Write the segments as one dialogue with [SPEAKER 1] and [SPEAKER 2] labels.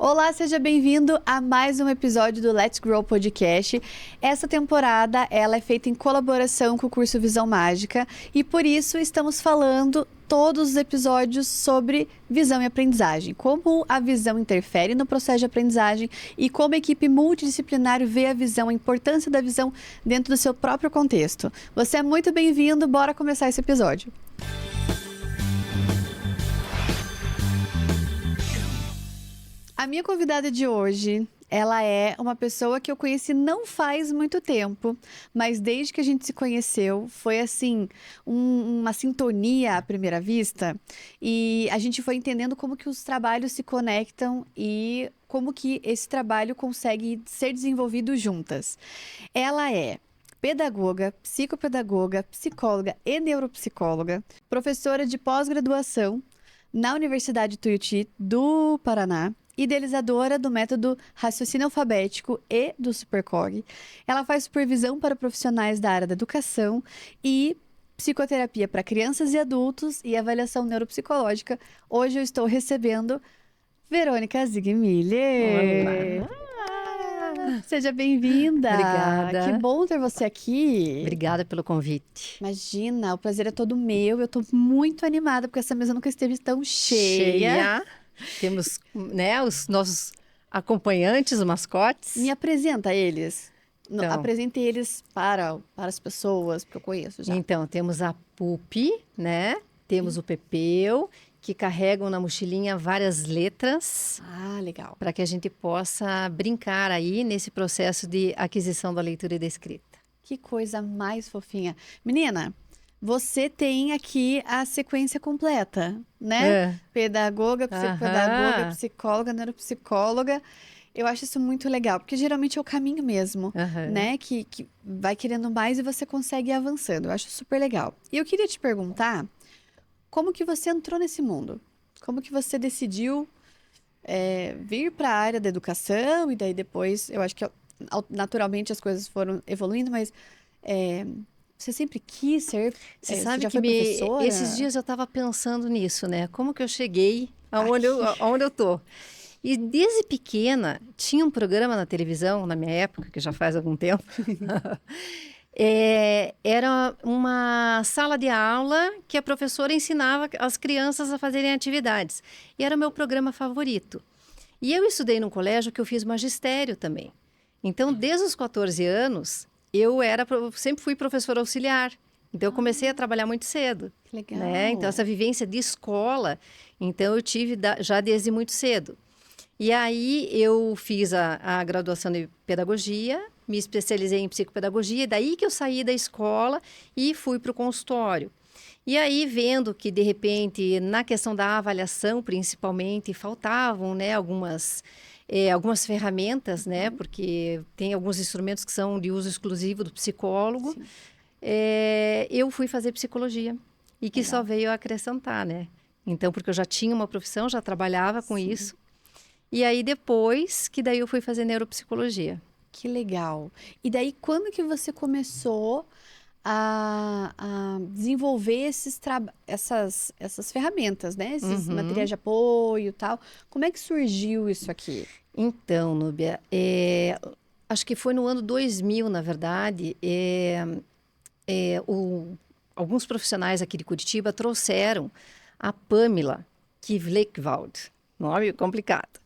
[SPEAKER 1] Olá, seja bem-vindo a mais um episódio do Let's Grow Podcast. Essa temporada ela é feita em colaboração com o curso Visão Mágica e por isso estamos falando todos os episódios sobre visão e aprendizagem, como a visão interfere no processo de aprendizagem e como a equipe multidisciplinar vê a visão, a importância da visão dentro do seu próprio contexto. Você é muito bem-vindo, bora começar esse episódio. A minha convidada de hoje, ela é uma pessoa que eu conheci não faz muito tempo, mas desde que a gente se conheceu, foi assim, uma sintonia à primeira vista, e a gente foi entendendo como que os trabalhos se conectam e como que esse trabalho consegue ser desenvolvido juntas. Ela é pedagoga, psicopedagoga, psicóloga e neuropsicóloga, professora de pós-graduação na Universidade Tuiuti do Paraná, idealizadora do método raciocínio alfabético e do Supercog. Ela faz supervisão para profissionais da área da educação e psicoterapia para crianças e adultos e avaliação neuropsicológica. Hoje eu estou recebendo Verônica Zigmiller.
[SPEAKER 2] Olá!
[SPEAKER 1] Seja bem-vinda!
[SPEAKER 2] Obrigada.
[SPEAKER 1] Que bom ter você aqui!
[SPEAKER 2] Obrigada pelo convite.
[SPEAKER 1] Imagina, o prazer é todo meu. Eu estou muito animada porque essa mesa nunca esteve tão cheia.
[SPEAKER 2] Temos, né, os nossos acompanhantes, os mascotes.
[SPEAKER 1] Me apresenta eles.
[SPEAKER 2] Então.
[SPEAKER 1] Apresente eles para as pessoas, porque eu conheço já.
[SPEAKER 2] Então, temos a Pupi, né? Temos o Pepeu, que carregam na mochilinha várias letras.
[SPEAKER 1] Ah, legal.
[SPEAKER 2] Para que a gente possa brincar aí nesse processo de aquisição da leitura e da escrita.
[SPEAKER 1] Que coisa mais fofinha. Menina, você tem aqui a sequência completa, né? Pedagoga, psicopedagoga, psicóloga, neuropsicóloga. Eu acho isso muito legal, porque geralmente é o caminho mesmo, né? Que vai querendo mais e você consegue ir avançando. Eu acho super legal. E eu queria te perguntar, como que você entrou nesse mundo? Como que você decidiu vir para a área da educação? E daí depois, eu acho que naturalmente as coisas foram evoluindo, mas... Você sempre quis ser,
[SPEAKER 2] você sabe
[SPEAKER 1] já
[SPEAKER 2] que
[SPEAKER 1] foi professora?
[SPEAKER 2] Esses dias eu estava pensando nisso, né? Como que eu cheguei aonde eu tô? E desde pequena, tinha um programa na televisão, na minha época, que já faz algum tempo, era uma sala de aula que a professora ensinava as crianças a fazerem atividades. E era o meu programa favorito. E eu estudei num colégio que eu fiz magistério também. Então, desde os 14 anos... eu sempre fui professora auxiliar, então eu comecei a trabalhar muito cedo.
[SPEAKER 1] Que legal.
[SPEAKER 2] Né? Então essa vivência de escola, então eu tive já desde muito cedo. E aí eu fiz a graduação de pedagogia, me especializei em psicopedagogia, daí que eu saí da escola e fui para o consultório. E aí vendo que de repente na questão da avaliação principalmente faltavam, né, algumas ferramentas, né? Porque tem alguns instrumentos que são de uso exclusivo do psicólogo. Eu fui fazer psicologia e que só veio a acrescentar, né? Então, porque eu já tinha uma profissão, já trabalhava com isso. E aí depois que daí eu fui fazer neuropsicologia.
[SPEAKER 1] Que legal. E daí quando que você começou a desenvolver essas ferramentas, né? Esses materiais de apoio e tal. Como é que surgiu isso aqui?
[SPEAKER 2] Então, Núbia, acho que foi no ano 2000, na verdade, alguns profissionais aqui de Curitiba trouxeram a Pamela Kivlekvald, nome complicado.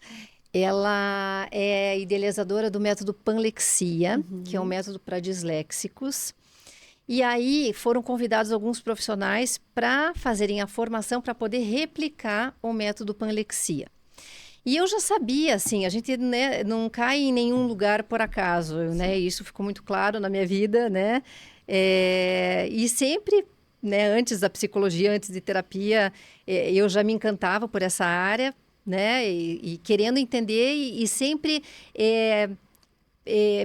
[SPEAKER 2] Ela é idealizadora do método Panlexia, que é um método para disléxicos. E aí foram convidados alguns profissionais para fazerem a formação para poder replicar o método Panlexia. E eu já sabia, assim, a gente, né, não cai em nenhum lugar por acaso, né? Isso ficou muito claro na minha vida, né? E sempre, né, antes da psicologia, antes de terapia, eu já me encantava por essa área, né? E querendo entender e sempre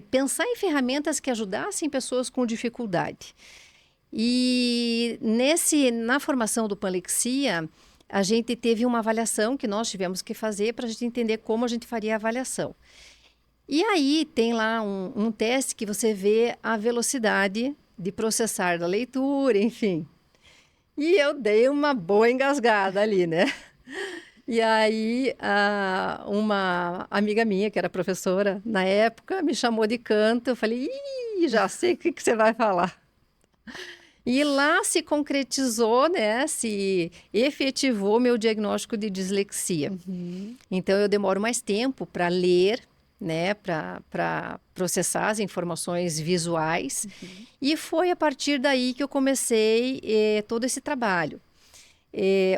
[SPEAKER 2] pensar em ferramentas que ajudassem pessoas com dificuldade. E na formação do Panlexia, a gente teve uma avaliação que nós tivemos que fazer para a gente entender como a gente faria a avaliação. E aí tem lá um teste que você vê a velocidade de processar da leitura, enfim. E eu dei uma boa engasgada ali, né? E aí, uma amiga minha, que era professora na época, me chamou de canto. Eu falei, ih, já sei o que que você vai falar. E lá se concretizou, né? Se efetivou meu diagnóstico de dislexia. Então, eu demoro mais tempo para ler, né? Para processar as informações visuais. E foi a partir daí que eu comecei todo esse trabalho.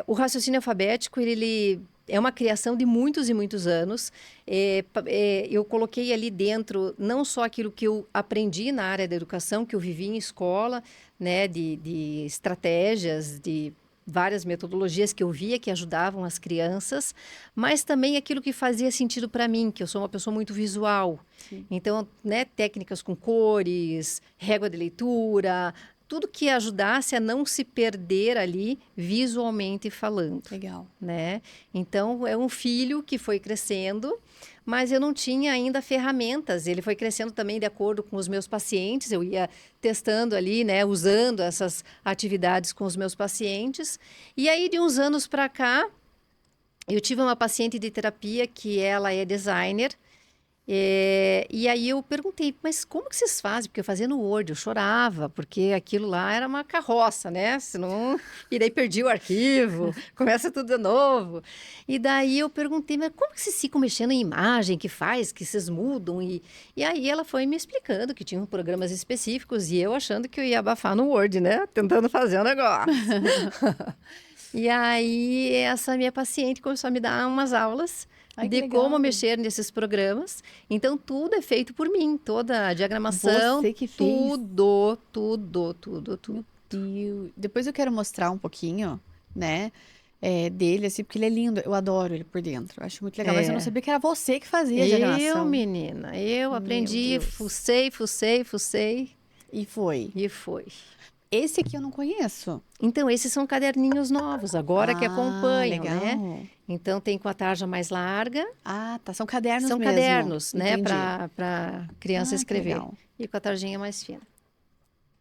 [SPEAKER 2] O raciocínio alfabético, ele é uma criação de muitos e muitos anos. Eu coloquei ali dentro não só aquilo que eu aprendi na área da educação, que eu vivi em escola, né, de estratégias, de várias metodologias que eu via que ajudavam as crianças, mas também aquilo que fazia sentido para mim, que eu sou uma pessoa muito visual.
[SPEAKER 1] Sim.
[SPEAKER 2] Então, né, técnicas com cores, régua de leitura, tudo que ajudasse a não se perder ali visualmente falando,
[SPEAKER 1] Legal.
[SPEAKER 2] né? Então, é um filho que foi crescendo, mas eu não tinha ainda ferramentas. Ele foi crescendo também de acordo com os meus pacientes. Eu ia testando ali, né, usando essas atividades com os meus pacientes. E aí, de uns anos para cá, eu tive uma paciente de terapia que ela é designer. E aí eu perguntei, mas como que vocês fazem? Porque eu fazia no Word, eu chorava, porque aquilo lá era uma carroça, né? Senão... E daí perdi o arquivo, começa tudo de novo. E daí eu perguntei, mas como que vocês ficam mexendo em imagem, que faz, que vocês mudam? E aí ela foi me explicando que tinham programas específicos e eu achando que eu ia abafar no Word, né? Tentando fazer o negócio. E aí essa minha paciente começou a me dar umas aulas
[SPEAKER 1] Ai, que
[SPEAKER 2] de como
[SPEAKER 1] legal.
[SPEAKER 2] mexer nesses programas. Então, tudo é feito por mim. Toda a diagramação,
[SPEAKER 1] Você que fez?
[SPEAKER 2] tudo.
[SPEAKER 1] Deus. Depois eu quero mostrar um pouquinho, né, dele, assim, porque ele é lindo. Eu adoro ele por dentro. Eu acho muito legal. Mas eu não sabia que era você que fazia a diagramação.
[SPEAKER 2] Menina, eu
[SPEAKER 1] Meu
[SPEAKER 2] aprendi,
[SPEAKER 1] Deus.
[SPEAKER 2] fucei
[SPEAKER 1] E foi.
[SPEAKER 2] e foi.
[SPEAKER 1] Esse aqui eu não conheço.
[SPEAKER 2] Então, esses são caderninhos novos, agora que acompanham,
[SPEAKER 1] legal.
[SPEAKER 2] né? Então, tem com a tarja mais larga.
[SPEAKER 1] Ah, tá. São cadernos
[SPEAKER 2] São
[SPEAKER 1] mesmo.
[SPEAKER 2] cadernos, né?
[SPEAKER 1] Entendi.
[SPEAKER 2] Para criança
[SPEAKER 1] Que
[SPEAKER 2] escrever.
[SPEAKER 1] legal.
[SPEAKER 2] E com a tarjinha mais fina.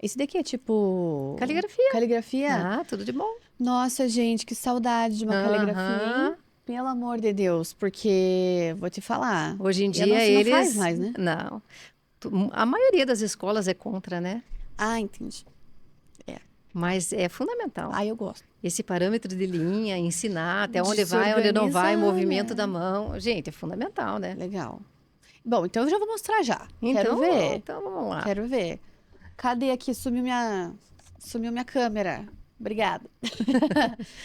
[SPEAKER 1] Esse daqui é tipo...
[SPEAKER 2] Caligrafia.
[SPEAKER 1] Caligrafia?
[SPEAKER 2] Ah, tudo de bom.
[SPEAKER 1] Nossa, gente, que saudade de uma caligrafia, hein? Pelo amor de Deus, porque vou te falar.
[SPEAKER 2] Hoje em
[SPEAKER 1] eu não,
[SPEAKER 2] dia
[SPEAKER 1] não
[SPEAKER 2] eles...
[SPEAKER 1] faz mais, né?
[SPEAKER 2] Não. A maioria das escolas é contra, né?
[SPEAKER 1] Ah, entendi.
[SPEAKER 2] Mas é fundamental.
[SPEAKER 1] Ah, eu gosto.
[SPEAKER 2] Esse parâmetro de linha, ensinar até
[SPEAKER 1] De
[SPEAKER 2] onde
[SPEAKER 1] se
[SPEAKER 2] vai, onde não vai,
[SPEAKER 1] organizar,
[SPEAKER 2] movimento
[SPEAKER 1] né?
[SPEAKER 2] da mão. Gente, é fundamental, né?
[SPEAKER 1] Legal. Bom, então eu já vou mostrar já. Quero
[SPEAKER 2] Então,
[SPEAKER 1] ver.
[SPEAKER 2] então vamos lá.
[SPEAKER 1] Quero ver. Cadê aqui? Sumiu minha câmera. Obrigada.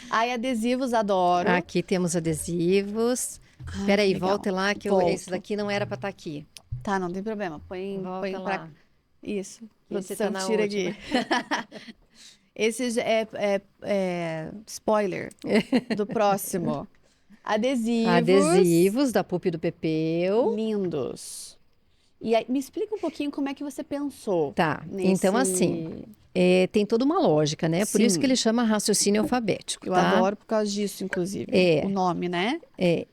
[SPEAKER 1] Ai, adesivos, adoro.
[SPEAKER 2] Aqui temos adesivos.
[SPEAKER 1] Ai,
[SPEAKER 2] Peraí,
[SPEAKER 1] legal.
[SPEAKER 2] volte lá, que
[SPEAKER 1] Volto.
[SPEAKER 2] esse daqui não era para estar aqui.
[SPEAKER 1] Tá, não tem problema. Põe
[SPEAKER 2] Volta
[SPEAKER 1] pra...
[SPEAKER 2] lá.
[SPEAKER 1] Isso.
[SPEAKER 2] Esse
[SPEAKER 1] Produção,
[SPEAKER 2] tá na
[SPEAKER 1] tira
[SPEAKER 2] última.
[SPEAKER 1] aqui. Esse é spoiler do próximo. Adesivos.
[SPEAKER 2] Adesivos da PUP do Pepeu.
[SPEAKER 1] Lindos. E aí, me explica um pouquinho como é que você pensou
[SPEAKER 2] Tá,
[SPEAKER 1] nesse...
[SPEAKER 2] então assim, tem toda uma lógica, né? Por isso
[SPEAKER 1] Sim.
[SPEAKER 2] que ele chama raciocínio alfabético,
[SPEAKER 1] Eu
[SPEAKER 2] tá?
[SPEAKER 1] adoro por causa disso, inclusive.
[SPEAKER 2] É.
[SPEAKER 1] O nome, né?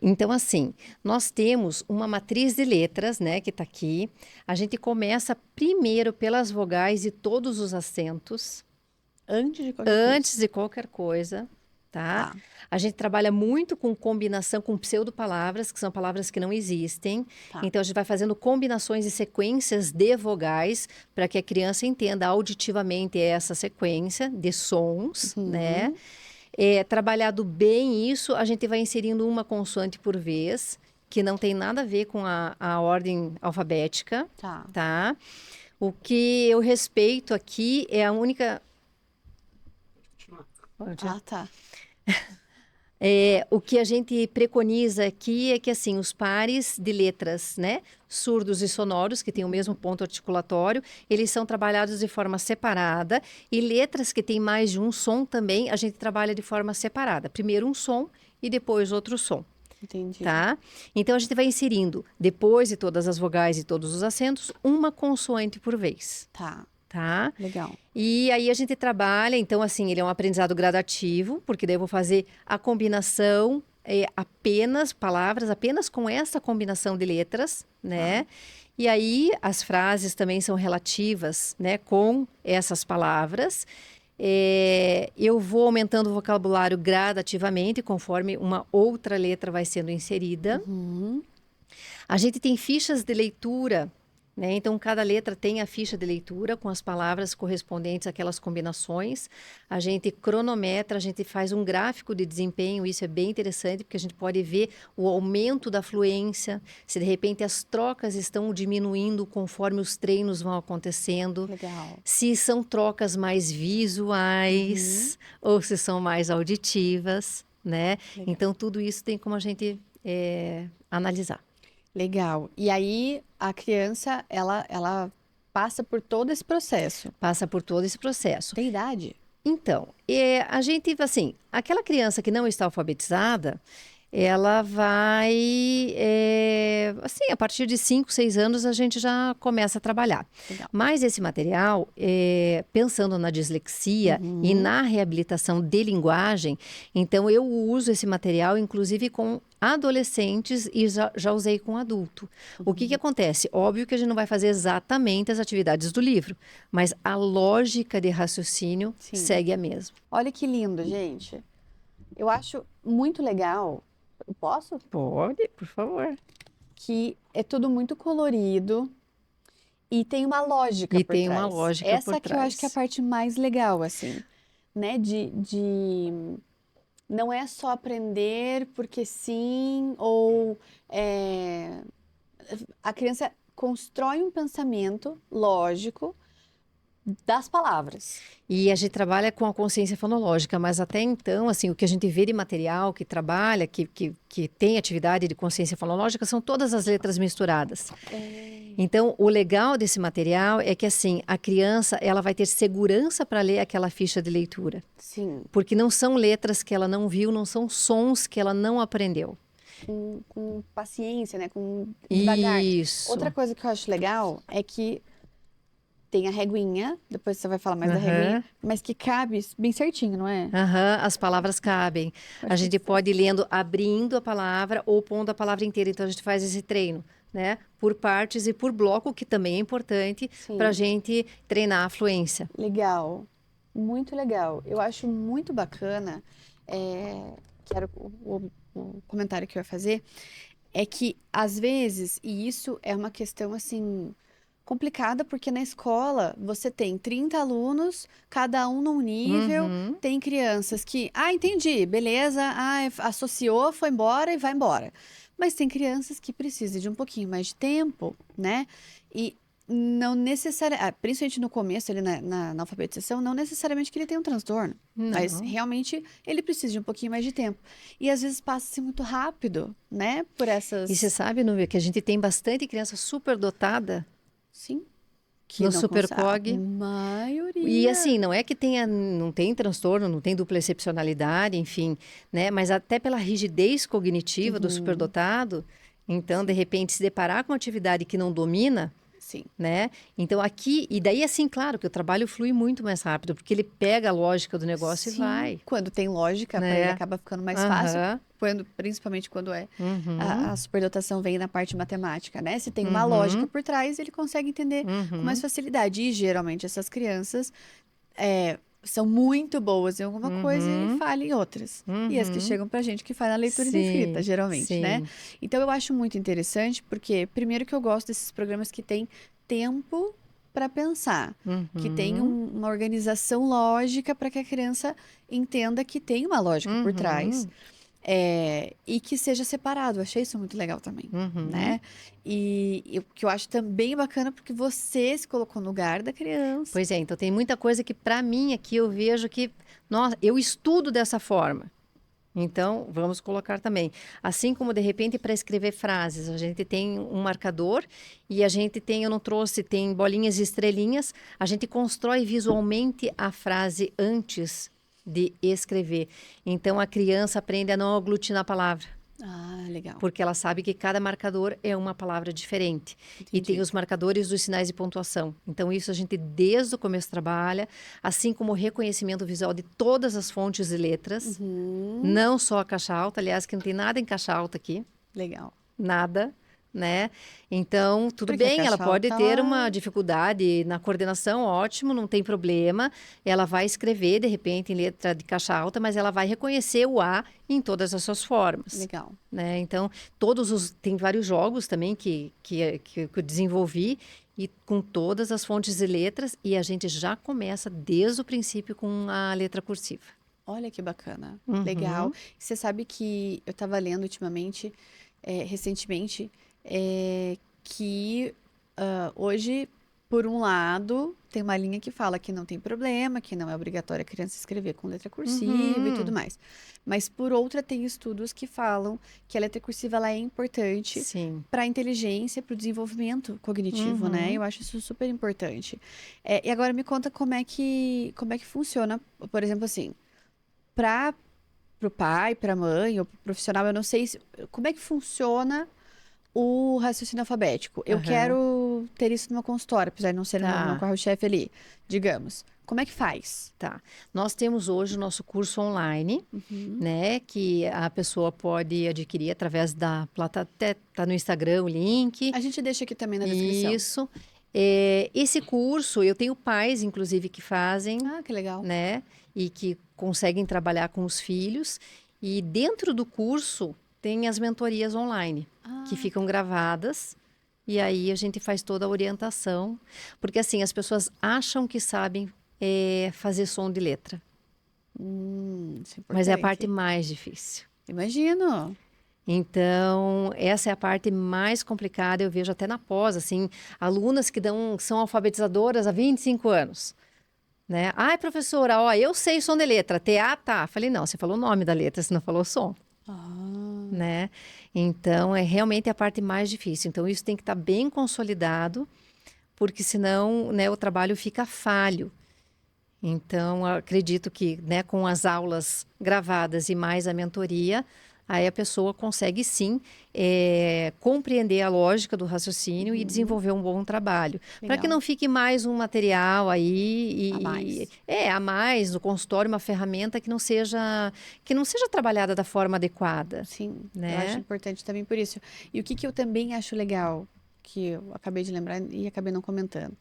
[SPEAKER 2] Então assim, nós temos uma matriz de letras, né, que tá aqui. A gente começa primeiro pelas vogais e todos os acentos,
[SPEAKER 1] Antes de qualquer coisa.
[SPEAKER 2] antes de qualquer coisa, tá?
[SPEAKER 1] Tá.
[SPEAKER 2] A gente trabalha muito com combinação, com pseudopalavras, que são palavras que não existem.
[SPEAKER 1] Tá.
[SPEAKER 2] Então, a gente vai fazendo combinações e sequências de vogais para que a criança entenda auditivamente essa sequência de sons, né? Trabalhado bem isso, a gente vai inserindo uma consoante por vez, que não tem nada a ver com a ordem alfabética,
[SPEAKER 1] Tá.
[SPEAKER 2] tá? O que eu respeito aqui é a única...
[SPEAKER 1] Ah, tá.
[SPEAKER 2] O que a gente preconiza aqui é que, assim, os pares de letras, né, surdos e sonoros, que têm o mesmo ponto articulatório, eles são trabalhados de forma separada, e letras que têm mais de um som também, a gente trabalha de forma separada. Primeiro um som e depois outro som,
[SPEAKER 1] Entendi.
[SPEAKER 2] tá? Então, a gente vai inserindo, depois de todas as vogais e todos os acentos, uma consoante por vez,
[SPEAKER 1] Tá.
[SPEAKER 2] tá?
[SPEAKER 1] Legal.
[SPEAKER 2] E aí a gente trabalha, então assim, ele é um aprendizado gradativo, porque daí eu vou fazer a combinação, apenas palavras, apenas com essa combinação de letras, né? E aí as frases também são relativas, né, com essas palavras. Eu vou aumentando o vocabulário gradativamente, conforme uma outra letra vai sendo inserida.
[SPEAKER 1] Uhum.
[SPEAKER 2] A gente tem fichas de leitura, né? Então, cada letra tem a ficha de leitura com as palavras correspondentes àquelas combinações. A gente cronometra, a gente faz um gráfico de desempenho, isso é bem interessante, porque a gente pode ver o aumento da fluência, se de repente as trocas estão diminuindo conforme os treinos vão acontecendo,
[SPEAKER 1] Legal.
[SPEAKER 2] se são trocas mais visuais ou se são mais auditivas, né?
[SPEAKER 1] Legal.
[SPEAKER 2] Então, tudo isso tem como a gente analisar.
[SPEAKER 1] Legal. E aí a criança, ela passa por todo esse processo.
[SPEAKER 2] Passa por todo esse processo.
[SPEAKER 1] Tem idade?
[SPEAKER 2] Então, a gente, assim, aquela criança que não está alfabetizada, ela vai, assim, a partir de 5, 6 anos a gente já começa a trabalhar.
[SPEAKER 1] Legal.
[SPEAKER 2] Mas esse material, pensando na dislexia e na reabilitação de linguagem, então eu uso esse material, inclusive com adolescentes e já usei com adulto. O que acontece? Óbvio que a gente não vai fazer exatamente as atividades do livro, mas a lógica de raciocínio
[SPEAKER 1] Sim.
[SPEAKER 2] segue a mesma.
[SPEAKER 1] Olha que lindo, gente. Eu acho muito legal. Eu posso?
[SPEAKER 2] Pode, por favor.
[SPEAKER 1] Que é tudo muito colorido e tem uma lógica
[SPEAKER 2] E
[SPEAKER 1] por
[SPEAKER 2] tem
[SPEAKER 1] trás.
[SPEAKER 2] uma lógica
[SPEAKER 1] Essa
[SPEAKER 2] por
[SPEAKER 1] que eu acho que é a
[SPEAKER 2] trás.
[SPEAKER 1] parte mais legal, assim, né? Não é só aprender porque sim, ou a criança constrói um pensamento lógico das palavras.
[SPEAKER 2] E a gente trabalha com a consciência fonológica, mas até então, assim, o que a gente vê de material que trabalha, que tem atividade de consciência fonológica, são todas as letras misturadas. Então, o legal desse material é que, assim, a criança, ela vai ter segurança para ler aquela ficha de leitura.
[SPEAKER 1] Sim,
[SPEAKER 2] Porque não são letras que ela não viu, não são sons que ela não aprendeu.
[SPEAKER 1] com paciência, né? Com devagar.
[SPEAKER 2] Isso.
[SPEAKER 1] Outra coisa que eu acho legal é que tem a reguinha, depois você vai falar mais da
[SPEAKER 2] Aham.
[SPEAKER 1] reguinha, mas que cabe bem certinho, não é?
[SPEAKER 2] Aham, as palavras cabem.
[SPEAKER 1] Acho
[SPEAKER 2] A gente
[SPEAKER 1] que-
[SPEAKER 2] pode ir lendo, abrindo a palavra ou pondo a palavra inteira. Então, a gente faz esse treino, né? Por partes e por bloco, que também é importante
[SPEAKER 1] Sim.
[SPEAKER 2] para a gente treinar a fluência.
[SPEAKER 1] Legal, muito legal. Eu acho muito bacana, que era o comentário que eu ia fazer, é que às vezes, e isso é uma questão assim complicada, porque na escola você tem 30 alunos, cada um num nível,
[SPEAKER 2] Uhum.
[SPEAKER 1] tem crianças que, entendi, beleza, associou, foi embora e vai embora. Mas tem crianças que precisam de um pouquinho mais de tempo, né? E não necessariamente, principalmente no começo, ali na alfabetização, não necessariamente que ele tenha um transtorno, mas
[SPEAKER 2] Não.
[SPEAKER 1] realmente ele precisa de um pouquinho mais de tempo. E às vezes passa-se muito rápido, né? Por essas.
[SPEAKER 2] E você sabe, Nubia, que a gente tem bastante criança superdotada
[SPEAKER 1] Sim. Que
[SPEAKER 2] no
[SPEAKER 1] não
[SPEAKER 2] Supercog.
[SPEAKER 1] consegue. Maioria.
[SPEAKER 2] E assim, não é que não tem transtorno, não tem dupla excepcionalidade, enfim, né? Mas até pela rigidez cognitiva do superdotado, então, de repente, se deparar com uma atividade que não domina,
[SPEAKER 1] Sim.
[SPEAKER 2] né? Então, aqui, e daí, assim, claro que o trabalho flui muito mais rápido, porque ele pega a lógica do negócio
[SPEAKER 1] Sim.
[SPEAKER 2] e vai.
[SPEAKER 1] Quando tem lógica, para
[SPEAKER 2] Né?
[SPEAKER 1] ele acaba ficando mais fácil.
[SPEAKER 2] Aham.
[SPEAKER 1] Principalmente quando
[SPEAKER 2] Uhum.
[SPEAKER 1] a superdotação vem na parte matemática, né? Se tem uma lógica por trás, ele consegue entender com mais facilidade. E geralmente essas crianças são muito boas em alguma coisa e falham em outras. E as que chegam pra gente que faz a leitura e
[SPEAKER 2] Sim,
[SPEAKER 1] escrita, geralmente, né?
[SPEAKER 2] sim.
[SPEAKER 1] Então eu acho muito interessante, porque primeiro que eu gosto desses programas que tem tempo para pensar, que tem uma organização lógica para que a criança entenda que tem uma lógica por trás. E que seja separado. Eu achei isso muito legal também, né? E o que eu acho também bacana, porque você se colocou no lugar da criança.
[SPEAKER 2] Pois é, então tem muita coisa que para mim aqui eu vejo que, nossa, eu estudo dessa forma. Então, vamos colocar também. Assim como, de repente, para escrever frases, a gente tem um marcador e a gente tem, eu não trouxe, tem bolinhas e estrelinhas, a gente constrói visualmente a frase antes de escrever. Então, a criança aprende a não aglutinar a palavra,
[SPEAKER 1] Legal.
[SPEAKER 2] porque ela sabe que cada marcador é uma palavra diferente. E
[SPEAKER 1] Entendi.
[SPEAKER 2] tem os marcadores dos sinais de pontuação. Então, isso a gente desde o começo trabalha, assim como o reconhecimento visual de todas as fontes e letras, não só a caixa alta, aliás, que não tem nada em caixa alta aqui,
[SPEAKER 1] Legal.
[SPEAKER 2] nada, né? Então, tudo
[SPEAKER 1] Porque a
[SPEAKER 2] bem, ela
[SPEAKER 1] caixa
[SPEAKER 2] pode
[SPEAKER 1] alta,
[SPEAKER 2] ter
[SPEAKER 1] ela...
[SPEAKER 2] uma dificuldade na coordenação, ótimo, não tem problema. Ela vai escrever, de repente, em letra de caixa alta, mas ela vai reconhecer o A em todas as suas formas,
[SPEAKER 1] Legal.
[SPEAKER 2] né? Então, tem vários jogos também que eu desenvolvi e com todas as fontes de letras e a gente já começa desde o princípio com a letra cursiva.
[SPEAKER 1] Olha que bacana. Legal.
[SPEAKER 2] Uhum.
[SPEAKER 1] Você sabe que eu estava lendo ultimamente, recentemente, que hoje, por um lado, tem uma linha que fala que não tem problema, que não é obrigatório a criança escrever com letra cursiva e tudo
[SPEAKER 2] Uhum.
[SPEAKER 1] mais. Mas, por outra, tem estudos que falam que a letra cursiva ela é importante
[SPEAKER 2] Sim.
[SPEAKER 1] para a inteligência, para o desenvolvimento cognitivo, né?
[SPEAKER 2] Uhum.
[SPEAKER 1] Eu acho isso super importante. E agora me conta como é que funciona, por exemplo, assim, para o pai, para a mãe ou para o profissional, eu não sei como é que funciona o raciocínio alfabético. Eu
[SPEAKER 2] Aham.
[SPEAKER 1] quero ter isso no meu consultório, apesar de não ser o meu
[SPEAKER 2] Tá.
[SPEAKER 1] carro-chefe ali, digamos. Como é que faz?
[SPEAKER 2] Tá. Nós temos hoje o nosso curso online,
[SPEAKER 1] Uhum.
[SPEAKER 2] né? Que a pessoa pode adquirir através da plataforma. Até tá no Instagram o link.
[SPEAKER 1] A gente deixa aqui também na descrição.
[SPEAKER 2] Isso. Esse curso, eu tenho pais, inclusive, que fazem,
[SPEAKER 1] Ah, que legal.
[SPEAKER 2] né? E que conseguem trabalhar com os filhos. E dentro do curso tem as mentorias online, que
[SPEAKER 1] Ah,
[SPEAKER 2] ficam gravadas. E aí a gente faz toda a orientação. Porque assim, as pessoas acham que sabem fazer som de letra.
[SPEAKER 1] isso é
[SPEAKER 2] Mas é a parte
[SPEAKER 1] importante.
[SPEAKER 2] mais difícil.
[SPEAKER 1] Imagino.
[SPEAKER 2] Então, essa é a parte mais complicada, eu vejo até na pós, assim, alunas são alfabetizadoras há 25 anos, né? Ai, professora, ó, eu sei som de letra, TA, tá. Falei, não, você falou o nome da letra, você não falou som,
[SPEAKER 1] Ah,
[SPEAKER 2] né? Então, é realmente a parte mais difícil. Então, isso tem que estar bem consolidado, porque senão, né, o trabalho fica falho. Então, eu acredito que, né, com as aulas gravadas e mais a mentoria, aí a pessoa consegue sim compreender a lógica do raciocínio e
[SPEAKER 1] uhum,
[SPEAKER 2] desenvolver um bom trabalho. Para que
[SPEAKER 1] legal.
[SPEAKER 2] não fique mais um material aí
[SPEAKER 1] A mais.
[SPEAKER 2] a mais no consultório, uma ferramenta que não seja trabalhada da forma adequada,
[SPEAKER 1] Sim, eu acho
[SPEAKER 2] né?
[SPEAKER 1] importante também por isso. E o que que eu também acho legal, que eu acabei de lembrar e acabei não comentando.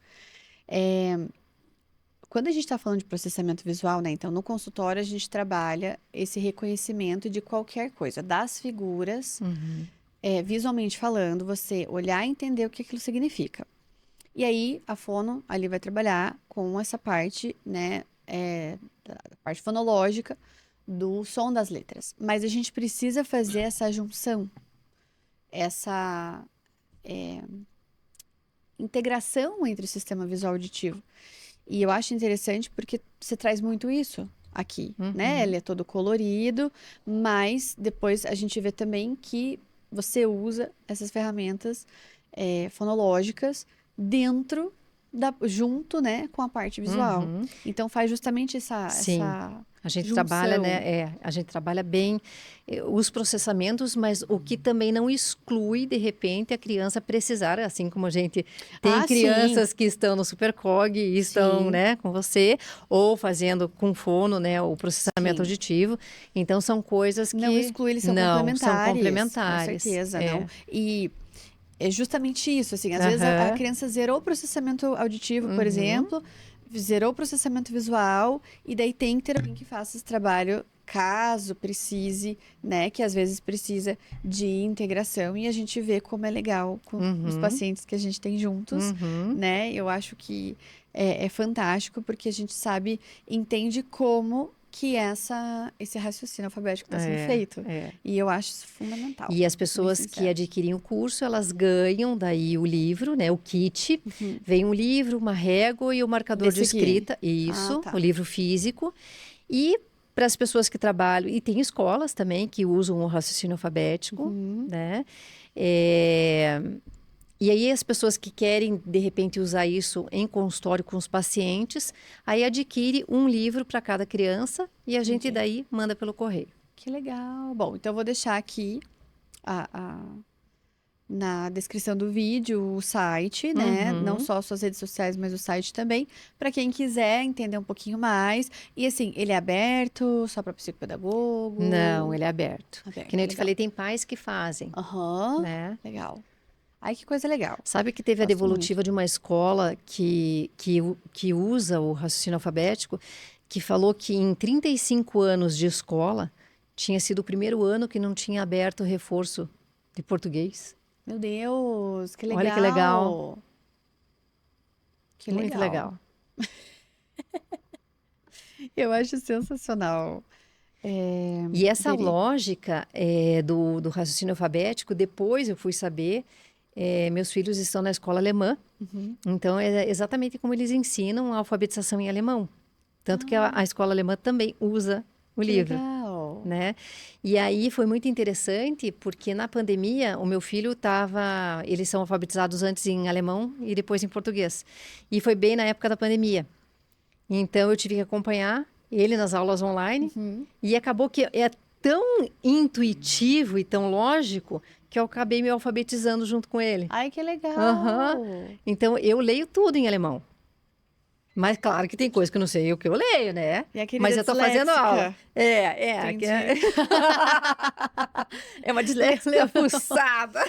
[SPEAKER 1] Quando a gente está falando de processamento visual, né? Então, no consultório, a gente trabalha esse reconhecimento de qualquer coisa, das figuras,
[SPEAKER 2] Uhum,
[SPEAKER 1] visualmente falando, você olhar e entender o que aquilo significa. E aí, a fono ali vai trabalhar com essa parte, né? Da parte fonológica do som das letras. Mas a gente precisa fazer essa junção, essa integração entre o sistema visual e auditivo. E eu acho interessante porque você traz muito isso aqui, né?
[SPEAKER 2] uhum.
[SPEAKER 1] Ele é todo colorido, mas depois a gente vê também que você usa essas ferramentas fonológicas dentro junto, né, com a parte visual.
[SPEAKER 2] Uhum.
[SPEAKER 1] Então faz justamente essa,
[SPEAKER 2] Sim.
[SPEAKER 1] essa
[SPEAKER 2] A gente trabalha,
[SPEAKER 1] junção.
[SPEAKER 2] né? A gente trabalha bem os processamentos, mas o que também não exclui, de repente, a criança precisar, assim como a gente tem
[SPEAKER 1] Ah, sim,
[SPEAKER 2] crianças que estão no Supercog e estão,
[SPEAKER 1] sim,
[SPEAKER 2] né, com você, ou fazendo com fono, né, o processamento
[SPEAKER 1] sim.
[SPEAKER 2] auditivo. Então, são coisas
[SPEAKER 1] Não
[SPEAKER 2] que
[SPEAKER 1] exclui, eles são
[SPEAKER 2] não são
[SPEAKER 1] complementares, com
[SPEAKER 2] complementares.
[SPEAKER 1] certeza, não.
[SPEAKER 2] É.
[SPEAKER 1] E é justamente isso, assim, às vezes a
[SPEAKER 2] Aham.
[SPEAKER 1] criança zerou o processamento auditivo, por
[SPEAKER 2] Uhum.
[SPEAKER 1] exemplo, zerou o processamento visual, e daí tem que ter alguém que faça esse trabalho, caso precise, né, que às vezes precisa de integração, e a gente vê como é legal com os
[SPEAKER 2] Uhum.
[SPEAKER 1] pacientes que a gente tem juntos,
[SPEAKER 2] Uhum.
[SPEAKER 1] né, eu acho que é fantástico, porque a gente sabe, entende como que esse raciocínio alfabético está sendo
[SPEAKER 2] É,
[SPEAKER 1] feito,
[SPEAKER 2] é.
[SPEAKER 1] e eu acho isso fundamental,
[SPEAKER 2] E as
[SPEAKER 1] bem
[SPEAKER 2] pessoas que
[SPEAKER 1] sincero.
[SPEAKER 2] adquirem o curso, elas ganham daí o livro, né, o kit.
[SPEAKER 1] Uhum.
[SPEAKER 2] Vem um livro, uma régua e o marcador de
[SPEAKER 1] Desse aqui.
[SPEAKER 2] escrita,
[SPEAKER 1] Ah,
[SPEAKER 2] isso, o
[SPEAKER 1] tá.
[SPEAKER 2] livro físico. E para as pessoas que trabalham, e tem escolas também que usam o raciocínio alfabético,
[SPEAKER 1] Uhum.
[SPEAKER 2] né? É, e aí as pessoas que querem, de repente, usar isso em consultório com os pacientes, aí adquire um livro para cada criança e a gente
[SPEAKER 1] Entendi.
[SPEAKER 2] daí manda pelo correio.
[SPEAKER 1] Que legal. Bom, então eu vou deixar aqui a- a- na descrição do vídeo o site, né? Não
[SPEAKER 2] Uhum.
[SPEAKER 1] só suas redes sociais, mas o site também, para quem quiser entender um pouquinho mais. E assim, ele é aberto só para
[SPEAKER 2] Não,
[SPEAKER 1] psicopedagogo?
[SPEAKER 2] ele é aberto. Que nem
[SPEAKER 1] Aberto,
[SPEAKER 2] eu te
[SPEAKER 1] legal.
[SPEAKER 2] falei, tem pais que fazem,
[SPEAKER 1] Aham,
[SPEAKER 2] né?
[SPEAKER 1] legal. Ai, que coisa legal.
[SPEAKER 2] Sabe que teve a
[SPEAKER 1] Gosto
[SPEAKER 2] devolutiva de uma escola que usa o raciocínio alfabético, que falou que em 35 anos de escola, tinha sido o primeiro ano que não tinha aberto reforço de português.
[SPEAKER 1] Meu Deus, que
[SPEAKER 2] Olha que legal,
[SPEAKER 1] legal. Que
[SPEAKER 2] muito
[SPEAKER 1] legal.
[SPEAKER 2] legal.
[SPEAKER 1] Eu acho sensacional.
[SPEAKER 2] E essa
[SPEAKER 1] Veri.
[SPEAKER 2] lógica do raciocínio alfabético, depois eu fui saber, meus filhos estão na escola alemã,
[SPEAKER 1] Uhum.
[SPEAKER 2] então é exatamente como eles ensinam a alfabetização em alemão. Tanto que a escola alemã também usa o
[SPEAKER 1] Que
[SPEAKER 2] livro,
[SPEAKER 1] legal.
[SPEAKER 2] né? E aí foi muito interessante, porque na pandemia o meu filho estava. Eles são alfabetizados antes em alemão e depois em português. E foi bem na época da pandemia. Então eu tive que acompanhar ele nas aulas online
[SPEAKER 1] Uhum.
[SPEAKER 2] e acabou que é tão intuitivo e tão lógico que eu acabei me alfabetizando junto com ele.
[SPEAKER 1] Ai, que
[SPEAKER 2] Aham.
[SPEAKER 1] legal.
[SPEAKER 2] Então eu leio tudo em alemão. Mas claro que tem coisa que eu não sei o que eu leio, né?
[SPEAKER 1] Minha
[SPEAKER 2] Mas
[SPEAKER 1] querida
[SPEAKER 2] eu tô fazendo aula.
[SPEAKER 1] disléxica.
[SPEAKER 2] É
[SPEAKER 1] Entendi.
[SPEAKER 2] é uma disléxica fuçada.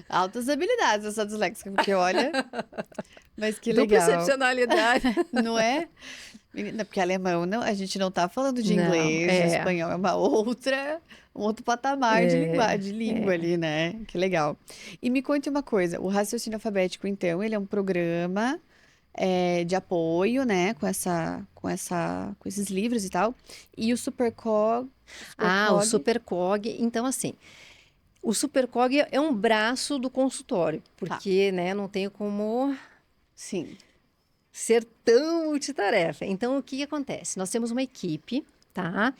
[SPEAKER 1] Altas habilidades essa disléxica, porque olha, mas que
[SPEAKER 2] Dupla
[SPEAKER 1] legal.
[SPEAKER 2] excepcionalidade.
[SPEAKER 1] Não é? Menina, porque alemão não, a gente não tá falando de
[SPEAKER 2] Não,
[SPEAKER 1] inglês, de espanhol, é um outro patamar de
[SPEAKER 2] é,
[SPEAKER 1] de língua
[SPEAKER 2] é.
[SPEAKER 1] ali, né? Que legal. E me conte uma coisa, o raciocínio alfabético, então, ele é um programa de apoio, né? Com esses livros e tal. E o
[SPEAKER 2] Ah, o
[SPEAKER 1] Supercog,
[SPEAKER 2] Supercog. Então, assim, o Supercog é um braço do consultório,
[SPEAKER 1] tá,
[SPEAKER 2] porque, né, não tenho como
[SPEAKER 1] sim.
[SPEAKER 2] ser tão multitarefa. Então, o que que acontece? Nós temos uma equipe, tá?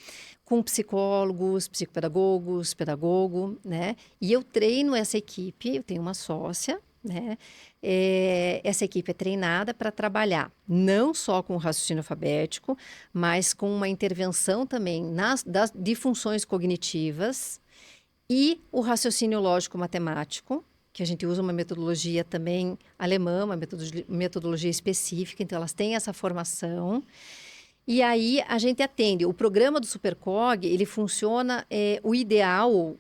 [SPEAKER 2] Com psicólogos, psicopedagogos, pedagogo, né? E eu treino essa equipe, eu tenho uma sócia, né? Essa equipe é treinada para trabalhar não só com o raciocínio alfabético, mas com uma intervenção também de funções cognitivas e o raciocínio lógico-matemático, que a gente usa uma metodologia também alemã, uma metodologia específica, então elas têm essa formação. E aí a gente atende. O programa do Supercog, ele funciona, o ideal,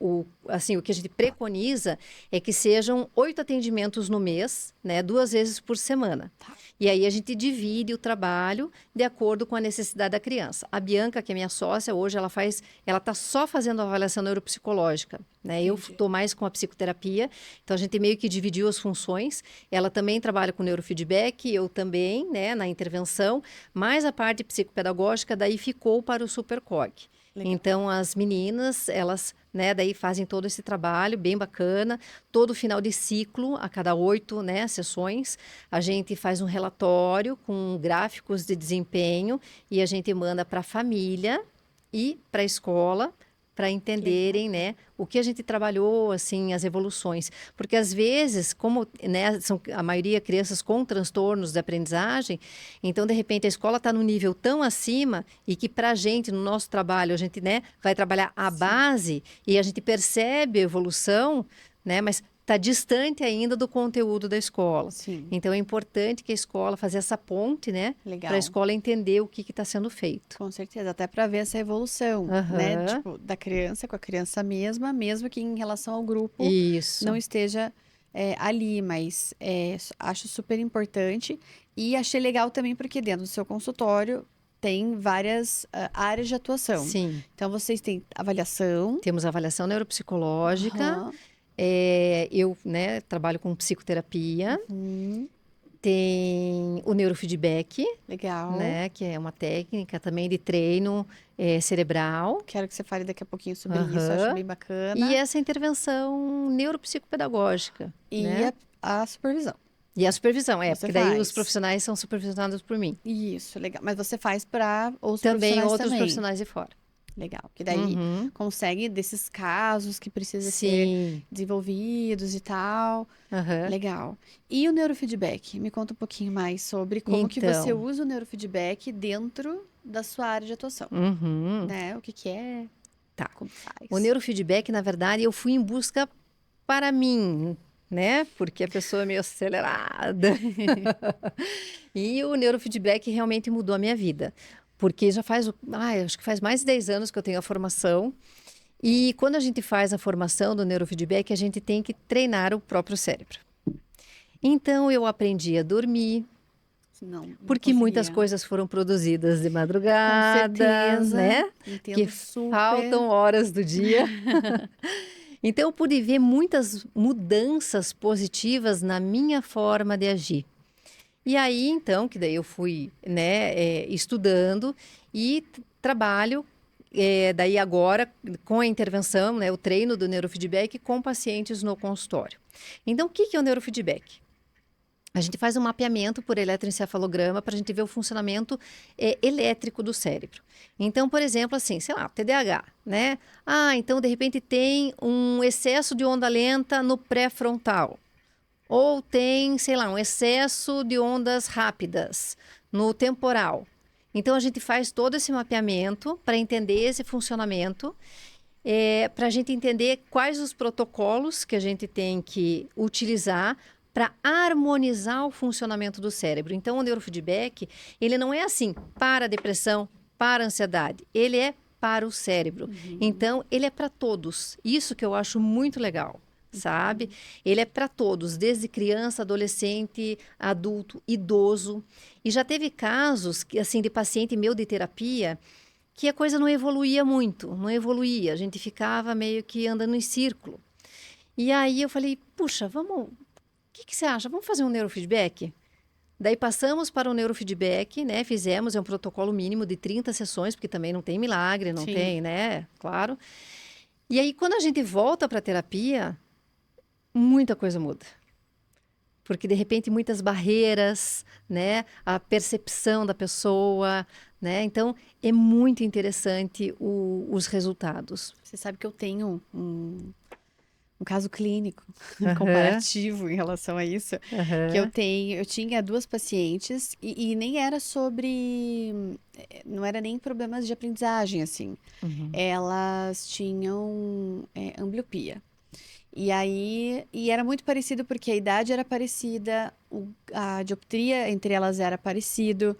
[SPEAKER 2] assim, o que a gente preconiza é que sejam 8 atendimentos no mês, né, 2 vezes por semana. E aí a gente divide o trabalho de acordo com a necessidade da criança. A Bianca, que é minha sócia, hoje ela está só fazendo a avaliação neuropsicológica, né? Eu
[SPEAKER 1] Entendi.
[SPEAKER 2] estou mais com a psicoterapia, então a gente meio que dividiu as funções. Ela também trabalha com neurofeedback, eu também, né, na intervenção, mas a parte psicopedagógica daí ficou para o Supercog.
[SPEAKER 1] Legal.
[SPEAKER 2] Então, as meninas, elas, né, daí fazem todo esse trabalho bem bacana. Todo final de ciclo, a cada 8, né, sessões, a gente faz um relatório com gráficos de desempenho e a gente manda para a família e para a escola para
[SPEAKER 1] Que legal.
[SPEAKER 2] entenderem, né, o que a gente trabalhou, assim, as evoluções. Porque às vezes, como, né, são a maioria crianças com transtornos de aprendizagem, então de repente a escola está num nível tão acima e que para a gente, no nosso trabalho, a gente, né, vai trabalhar a
[SPEAKER 1] Sim,
[SPEAKER 2] base e a gente percebe a evolução, né, mas está distante ainda do conteúdo da escola.
[SPEAKER 1] sim.
[SPEAKER 2] Então é importante que a escola faça essa ponte, né, para a
[SPEAKER 1] Legal.
[SPEAKER 2] escola entender o que está sendo feito.
[SPEAKER 1] Com certeza, até para ver essa evolução, né?
[SPEAKER 2] Aham.
[SPEAKER 1] Tipo, da criança com a criança mesma, mesmo que em relação ao grupo não
[SPEAKER 2] Isso.
[SPEAKER 1] esteja ali, mas acho super importante e achei legal também porque dentro do seu consultório tem várias áreas de atuação.
[SPEAKER 2] Sim.
[SPEAKER 1] Então, vocês têm avaliação.
[SPEAKER 2] Temos avaliação neuropsicológica.
[SPEAKER 1] Aham.
[SPEAKER 2] Eu, né, trabalho com psicoterapia.
[SPEAKER 1] Uhum.
[SPEAKER 2] Tem o neurofeedback,
[SPEAKER 1] Legal.
[SPEAKER 2] né, que é uma técnica também de treino cerebral.
[SPEAKER 1] Quero que você fale daqui a pouquinho sobre isso, acho
[SPEAKER 2] Aham.
[SPEAKER 1] bem
[SPEAKER 2] E
[SPEAKER 1] bacana.
[SPEAKER 2] essa intervenção neuropsicopedagógica,
[SPEAKER 1] E
[SPEAKER 2] né?
[SPEAKER 1] a supervisão.
[SPEAKER 2] E a supervisão,
[SPEAKER 1] Você
[SPEAKER 2] porque daí os
[SPEAKER 1] faz.
[SPEAKER 2] profissionais são supervisionados por mim.
[SPEAKER 1] Isso, legal. Mas você faz para outros
[SPEAKER 2] Também
[SPEAKER 1] profissionais
[SPEAKER 2] outros
[SPEAKER 1] também.
[SPEAKER 2] profissionais de fora.
[SPEAKER 1] Legal. Que daí
[SPEAKER 2] Uhum.
[SPEAKER 1] consegue desses casos que precisa ser
[SPEAKER 2] Sim.
[SPEAKER 1] desenvolvidos e tal.
[SPEAKER 2] Aham.
[SPEAKER 1] Legal. E o neurofeedback? Me conta um pouquinho mais sobre como que você
[SPEAKER 2] Então,
[SPEAKER 1] usa o neurofeedback dentro da sua área de atuação,
[SPEAKER 2] uhum.
[SPEAKER 1] né? O que que é?
[SPEAKER 2] Tá.
[SPEAKER 1] Como
[SPEAKER 2] O
[SPEAKER 1] faz?
[SPEAKER 2] neurofeedback, na verdade, eu fui em busca para mim, né? Porque a pessoa é meio acelerada. E o neurofeedback realmente mudou a minha vida. Porque já faz, acho que faz mais de 10 anos que eu tenho a formação. E quando a gente faz a formação do neurofeedback, a gente tem que treinar o próprio cérebro. Então, eu aprendi a dormir,
[SPEAKER 1] Não
[SPEAKER 2] porque muitas
[SPEAKER 1] conseguia.
[SPEAKER 2] coisas foram produzidas de
[SPEAKER 1] Com
[SPEAKER 2] madrugada,
[SPEAKER 1] certeza,
[SPEAKER 2] né? Que
[SPEAKER 1] entendo
[SPEAKER 2] faltam
[SPEAKER 1] super.
[SPEAKER 2] horas do dia. Então, eu pude ver muitas mudanças positivas na minha forma de agir. E aí, então, que daí eu fui, né, estudando e trabalho, daí agora, com a intervenção, né, o treino do neurofeedback com pacientes no consultório. Então, o que que é o neurofeedback? A gente faz um mapeamento por eletroencefalograma para a gente ver o funcionamento elétrico do cérebro. Então, por exemplo, assim, sei lá, TDAH, né? Ah, então de repente tem um excesso de onda lenta no pré-frontal. Ou tem, sei lá, um excesso de ondas rápidas no temporal. Então, a gente faz todo esse mapeamento para entender esse funcionamento, para a gente entender quais os protocolos que a gente tem que utilizar para harmonizar o funcionamento do cérebro. Então, o neurofeedback, ele não é assim para a depressão, para a ansiedade. Ele é para o cérebro. Então, ele é para todos. Isso que eu acho muito legal, sabe? Ele é para todos, desde criança, adolescente, adulto, idoso. E já teve casos, assim, de paciente meu de terapia, que a coisa não evoluía muito, não evoluía. A gente ficava meio que andando em círculo. E aí eu falei, puxa, vamos, o que que você acha? Vamos fazer um neurofeedback? Daí passamos para o neurofeedback, né? Fizemos, é um protocolo mínimo de 30 sessões, porque também não tem milagre, não
[SPEAKER 1] Sim.
[SPEAKER 2] tem, né? Claro. E aí, quando a gente volta para a terapia, muita coisa muda. Porque, de repente, muitas barreiras, né? A percepção da pessoa, né? Então, é muito interessante os resultados.
[SPEAKER 1] Você sabe que eu tenho um caso clínico
[SPEAKER 2] Aham,
[SPEAKER 1] comparativo em relação a isso, que
[SPEAKER 2] aham,
[SPEAKER 1] eu tinha duas pacientes e nem era sobre, não era nem problemas de aprendizagem, assim.
[SPEAKER 2] uhum,
[SPEAKER 1] Elas tinham ambliopia. E aí, e era muito parecido porque a idade era parecida, a dioptria entre elas era parecido,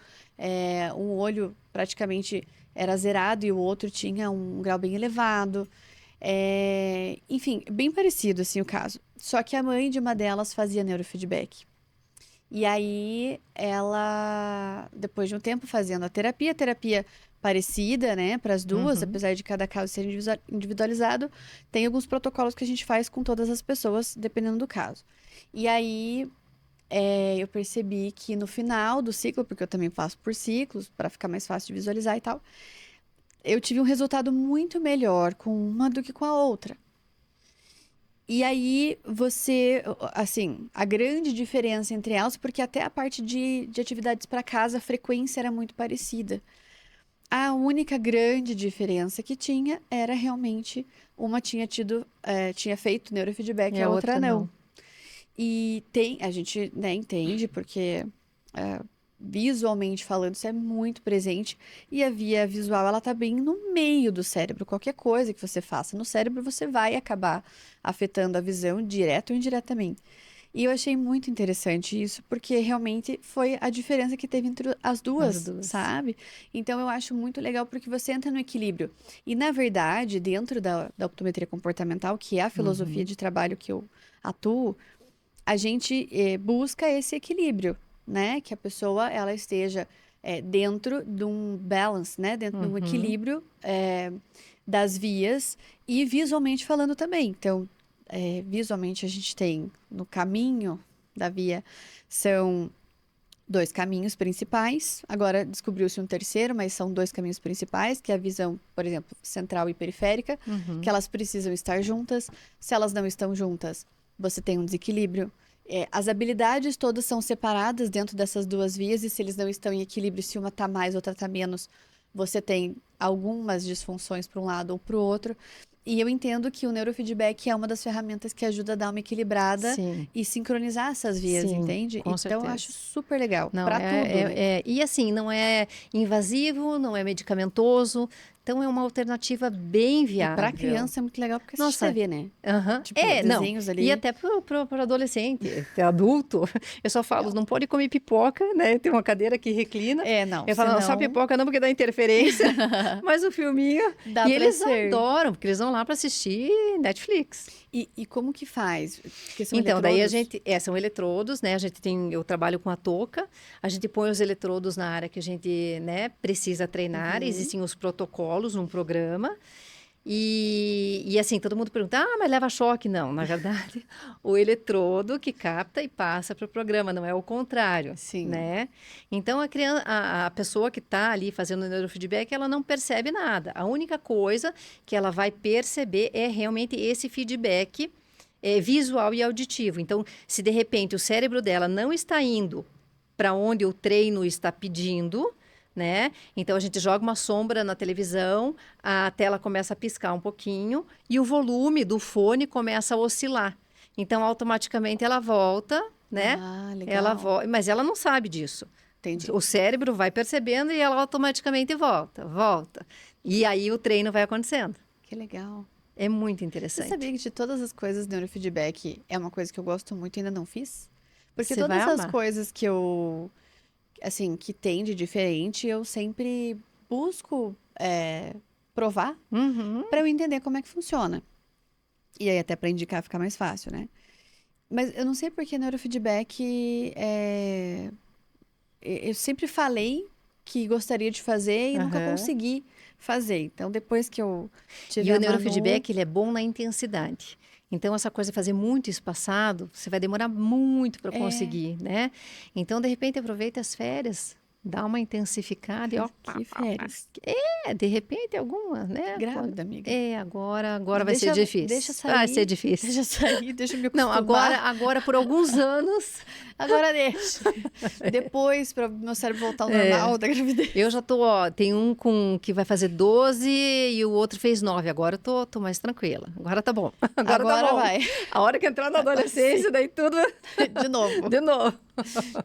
[SPEAKER 1] um olho praticamente era zerado e o outro tinha um grau bem elevado. Enfim, bem parecido assim o caso. Só que a mãe de uma delas fazia neurofeedback. E aí ela, depois de um tempo fazendo a terapia parecida, né, para as duas,
[SPEAKER 2] uhum.
[SPEAKER 1] apesar de cada caso ser individualizado, tem alguns protocolos que a gente faz com todas as pessoas, dependendo do caso. E aí eu percebi que no final do ciclo, porque eu também faço por ciclos, para ficar mais fácil de visualizar e tal, eu tive um resultado muito melhor com uma do que com a outra. E aí você, assim, a grande diferença entre elas, porque até a parte de atividades para casa, a frequência era muito parecida. A única grande diferença que tinha era realmente uma tinha feito neurofeedback
[SPEAKER 2] E
[SPEAKER 1] e
[SPEAKER 2] a
[SPEAKER 1] a outra
[SPEAKER 2] outra
[SPEAKER 1] não.
[SPEAKER 2] não.
[SPEAKER 1] E a gente, né, entende, porque é, visualmente falando, isso é muito presente. E a via visual, ela tá bem no meio do cérebro. Qualquer coisa que você faça no cérebro, você vai acabar afetando a visão, direto ou indiretamente. E eu achei muito interessante isso, porque realmente foi a diferença que teve entre as
[SPEAKER 2] As
[SPEAKER 1] duas,
[SPEAKER 2] duas.
[SPEAKER 1] sabe? Então eu acho muito legal porque você entra no equilíbrio. E na verdade, dentro da optometria comportamental, que é a filosofia
[SPEAKER 2] Uhum.
[SPEAKER 1] de trabalho que eu atuo, a gente busca esse equilíbrio, né? Que a pessoa ela esteja dentro de um balance, né? Dentro de um
[SPEAKER 2] Uhum.
[SPEAKER 1] equilíbrio das vias e visualmente falando também. Então, visualmente a gente tem no caminho da via são dois caminhos principais. Agora descobriu-se um terceiro, mas são dois caminhos principais, que é a visão, por exemplo, central e periférica, que
[SPEAKER 2] Uhum.
[SPEAKER 1] elas precisam estar juntas. Se elas não estão juntas, você tem um desequilíbrio. As habilidades todas são separadas dentro dessas duas vias, e se eles não estão em equilíbrio, se uma está mais, outra está menos, você tem algumas disfunções para um lado ou para o outro. E eu entendo que o neurofeedback é uma das ferramentas que ajuda a dar uma equilibrada
[SPEAKER 2] Sim,
[SPEAKER 1] e sincronizar essas vias,
[SPEAKER 2] sim,
[SPEAKER 1] entende?
[SPEAKER 2] com
[SPEAKER 1] Então eu acho
[SPEAKER 2] certeza.
[SPEAKER 1] super legal
[SPEAKER 2] Não,
[SPEAKER 1] para tudo, né?
[SPEAKER 2] e assim, não é invasivo, não é medicamentoso, então é uma alternativa bem
[SPEAKER 1] E para
[SPEAKER 2] viável.
[SPEAKER 1] criança é muito legal porque assiste
[SPEAKER 2] Nossa,
[SPEAKER 1] TV, né?
[SPEAKER 2] aham.
[SPEAKER 1] Tipo,
[SPEAKER 2] Não.
[SPEAKER 1] desenhos
[SPEAKER 2] E
[SPEAKER 1] ali.
[SPEAKER 2] até pro adolescente, até adulto. Eu só falo,
[SPEAKER 1] Não.
[SPEAKER 2] não pode comer pipoca, né? Tem uma cadeira que reclina.
[SPEAKER 1] Não,
[SPEAKER 2] Eu falo, não, só
[SPEAKER 1] senão.
[SPEAKER 2] pipoca não, porque dá interferência. Mas o filminho...
[SPEAKER 1] Dá
[SPEAKER 2] E
[SPEAKER 1] pra
[SPEAKER 2] eles
[SPEAKER 1] ser.
[SPEAKER 2] adoram, porque eles vão lá para assistir Netflix.
[SPEAKER 1] E como que faz? Porque são
[SPEAKER 2] Então, daí a
[SPEAKER 1] eletrodos?
[SPEAKER 2] gente... são eletrodos, né? Eu trabalho com a touca. A gente põe os eletrodos na área que a gente, né, precisa treinar. Existem os protocolos num programa. E assim, todo mundo pergunta, mas leva choque? Não, na verdade, o eletrodo que capta e passa para o programa, não é o contrário,
[SPEAKER 1] Sim.
[SPEAKER 2] né? Então, a pessoa que está ali fazendo o neurofeedback, ela não percebe nada. A única coisa que ela vai perceber é realmente esse feedback visual e auditivo. Então, se de repente o cérebro dela não está indo para onde o treino está pedindo, né? Então a gente joga uma sombra na televisão, a tela começa a piscar um pouquinho e o volume do fone começa a oscilar. Então automaticamente ela volta, né?
[SPEAKER 1] Ah,
[SPEAKER 2] Ela
[SPEAKER 1] legal.
[SPEAKER 2] mas ela não sabe disso.
[SPEAKER 1] Entendi.
[SPEAKER 2] O cérebro vai percebendo e ela automaticamente volta. E aí o treino vai acontecendo.
[SPEAKER 1] Que legal.
[SPEAKER 2] É muito
[SPEAKER 1] Você
[SPEAKER 2] interessante.
[SPEAKER 1] sabia que de todas as coisas, neurofeedback é uma coisa que eu gosto muito e ainda não fiz? Porque
[SPEAKER 2] Você vai
[SPEAKER 1] todas as
[SPEAKER 2] amar.
[SPEAKER 1] coisas que eu, assim, que tem de diferente, eu sempre busco provar
[SPEAKER 2] Uhum.
[SPEAKER 1] para eu entender como é que funciona. E aí até para indicar ficar mais fácil, né? Mas eu não sei por que neurofeedback eu sempre falei que gostaria de fazer e nunca
[SPEAKER 2] Aham.
[SPEAKER 1] consegui fazer. Então, depois que eu tive
[SPEAKER 2] E o
[SPEAKER 1] a Manu,
[SPEAKER 2] neurofeedback, ele é bom na intensidade. Então, essa coisa de fazer muito espaçado, você vai demorar muito para
[SPEAKER 1] é,
[SPEAKER 2] conseguir, né? Então, de repente, aproveita as férias, dá uma intensificada e ó,
[SPEAKER 1] que férias.
[SPEAKER 2] de repente alguma, né?
[SPEAKER 1] Grávida, amiga.
[SPEAKER 2] Agora vai ser
[SPEAKER 1] Deixa
[SPEAKER 2] difícil. Vai ser
[SPEAKER 1] sair,
[SPEAKER 2] difícil.
[SPEAKER 1] deixa sair, deixa eu me
[SPEAKER 2] Não,
[SPEAKER 1] acostumar.
[SPEAKER 2] agora por alguns anos,
[SPEAKER 1] Agora deixa. Depois, para meu cérebro voltar ao
[SPEAKER 2] é,
[SPEAKER 1] normal da gravidez.
[SPEAKER 2] eu já tô, ó, tem um que vai fazer 12 e o outro fez 9. Agora eu tô mais tranquila. Agora tá bom. Agora tá
[SPEAKER 1] Agora
[SPEAKER 2] bom.
[SPEAKER 1] vai.
[SPEAKER 2] A hora que entrar na
[SPEAKER 1] Sim,
[SPEAKER 2] adolescência, daí tudo
[SPEAKER 1] de novo.
[SPEAKER 2] de novo.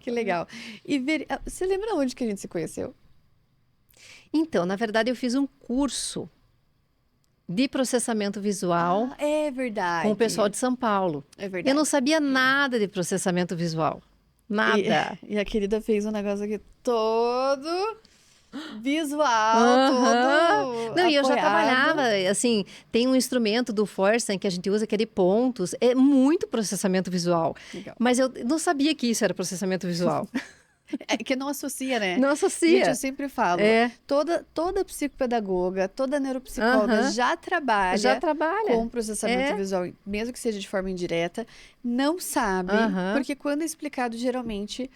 [SPEAKER 1] Que legal. E você lembra onde que a gente se conheceu?
[SPEAKER 2] Então, na verdade, eu fiz um curso de processamento visual
[SPEAKER 1] Ah, é
[SPEAKER 2] com o pessoal
[SPEAKER 1] verdade.
[SPEAKER 2] de São Paulo.
[SPEAKER 1] É
[SPEAKER 2] Eu não
[SPEAKER 1] verdade.
[SPEAKER 2] sabia nada de processamento visual.
[SPEAKER 1] E,
[SPEAKER 2] Nada.
[SPEAKER 1] e a querida fez um negócio aqui todo visual,
[SPEAKER 2] Aham.
[SPEAKER 1] todo
[SPEAKER 2] Não, e eu já trabalhava,
[SPEAKER 1] apoiado.
[SPEAKER 2] assim, tem um instrumento do Forsen que a gente usa que é de pontos, é muito processamento visual.
[SPEAKER 1] Legal.
[SPEAKER 2] Mas eu não sabia que isso era processamento visual.
[SPEAKER 1] É que não associa, né?
[SPEAKER 2] Não
[SPEAKER 1] Gente, eu
[SPEAKER 2] associa.
[SPEAKER 1] sempre falo,
[SPEAKER 2] É.
[SPEAKER 1] toda psicopedagoga, toda neuropsicóloga
[SPEAKER 2] Aham.
[SPEAKER 1] já
[SPEAKER 2] Já
[SPEAKER 1] trabalha
[SPEAKER 2] trabalha.
[SPEAKER 1] com processamento
[SPEAKER 2] É.
[SPEAKER 1] visual, mesmo que seja de forma indireta, não sabe,
[SPEAKER 2] Aham.
[SPEAKER 1] porque quando é explicado, geralmente,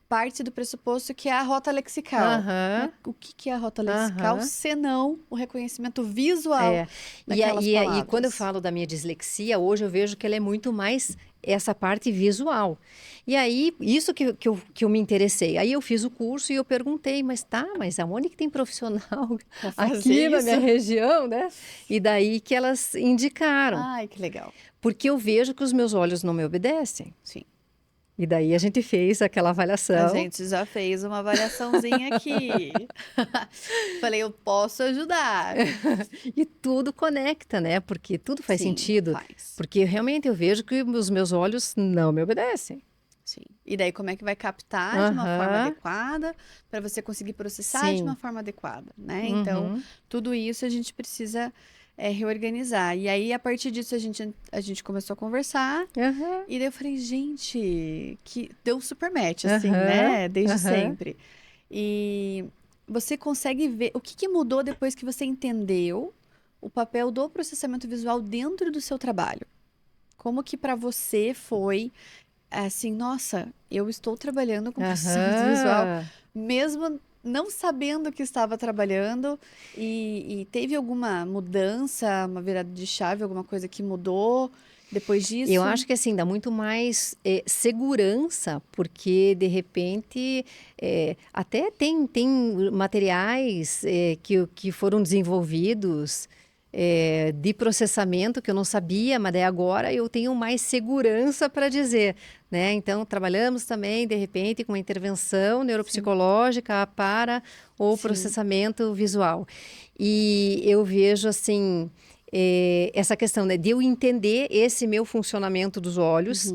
[SPEAKER 1] parte do pressuposto que é a rota lexical.
[SPEAKER 2] Aham.
[SPEAKER 1] Mas o que que é a rota lexical,
[SPEAKER 2] Aham.
[SPEAKER 1] senão o reconhecimento visual
[SPEAKER 2] É.
[SPEAKER 1] daquelas
[SPEAKER 2] E quando eu
[SPEAKER 1] palavras?
[SPEAKER 2] falo da minha dislexia, hoje eu vejo que ela é muito mais essa parte visual. E aí, isso que eu me interessei. Aí eu fiz o curso e eu perguntei, mas aonde que tem profissional
[SPEAKER 1] Pra fazer
[SPEAKER 2] aqui na
[SPEAKER 1] isso?
[SPEAKER 2] minha região, né? E daí que elas indicaram.
[SPEAKER 1] Ai, que legal.
[SPEAKER 2] Porque eu vejo que os meus olhos não me obedecem.
[SPEAKER 1] Sim.
[SPEAKER 2] E daí a gente fez aquela
[SPEAKER 1] A
[SPEAKER 2] avaliação.
[SPEAKER 1] gente já fez uma avaliaçãozinha aqui. Falei, eu posso ajudar.
[SPEAKER 2] E tudo conecta, né? Porque tudo faz
[SPEAKER 1] Sim,
[SPEAKER 2] sentido.
[SPEAKER 1] faz.
[SPEAKER 2] Porque realmente eu vejo que os meus olhos não me obedecem.
[SPEAKER 1] Sim. E daí, como é que vai captar de uma forma
[SPEAKER 2] Aham.
[SPEAKER 1] adequada para você conseguir processar de uma
[SPEAKER 2] Sim.
[SPEAKER 1] forma adequada, né? Então,
[SPEAKER 2] Uhum.
[SPEAKER 1] tudo isso a gente precisa reorganizar. E aí, a partir disso, a gente começou a conversar.
[SPEAKER 2] Aham.
[SPEAKER 1] E daí eu falei, gente, que deu um super match, assim,
[SPEAKER 2] Aham.
[SPEAKER 1] né? Desde
[SPEAKER 2] Aham.
[SPEAKER 1] sempre. E você consegue ver o que que mudou depois que você entendeu o papel do processamento visual dentro do seu trabalho. Como que para você foi assim, nossa, eu estou trabalhando com processamento visual,
[SPEAKER 2] Aham.
[SPEAKER 1] mesmo não sabendo que estava trabalhando, e teve alguma mudança, uma virada de chave, alguma coisa que mudou depois
[SPEAKER 2] Eu
[SPEAKER 1] disso?
[SPEAKER 2] acho que assim dá muito mais segurança, porque de repente até tem materiais que foram desenvolvidos de processamento que eu não sabia, mas daí agora eu tenho mais segurança para dizer, né? Então trabalhamos também de repente com uma intervenção
[SPEAKER 1] Sim,
[SPEAKER 2] neuropsicológica para o
[SPEAKER 1] sim,
[SPEAKER 2] processamento visual. E eu vejo assim essa questão, né, de eu entender esse meu funcionamento dos olhos.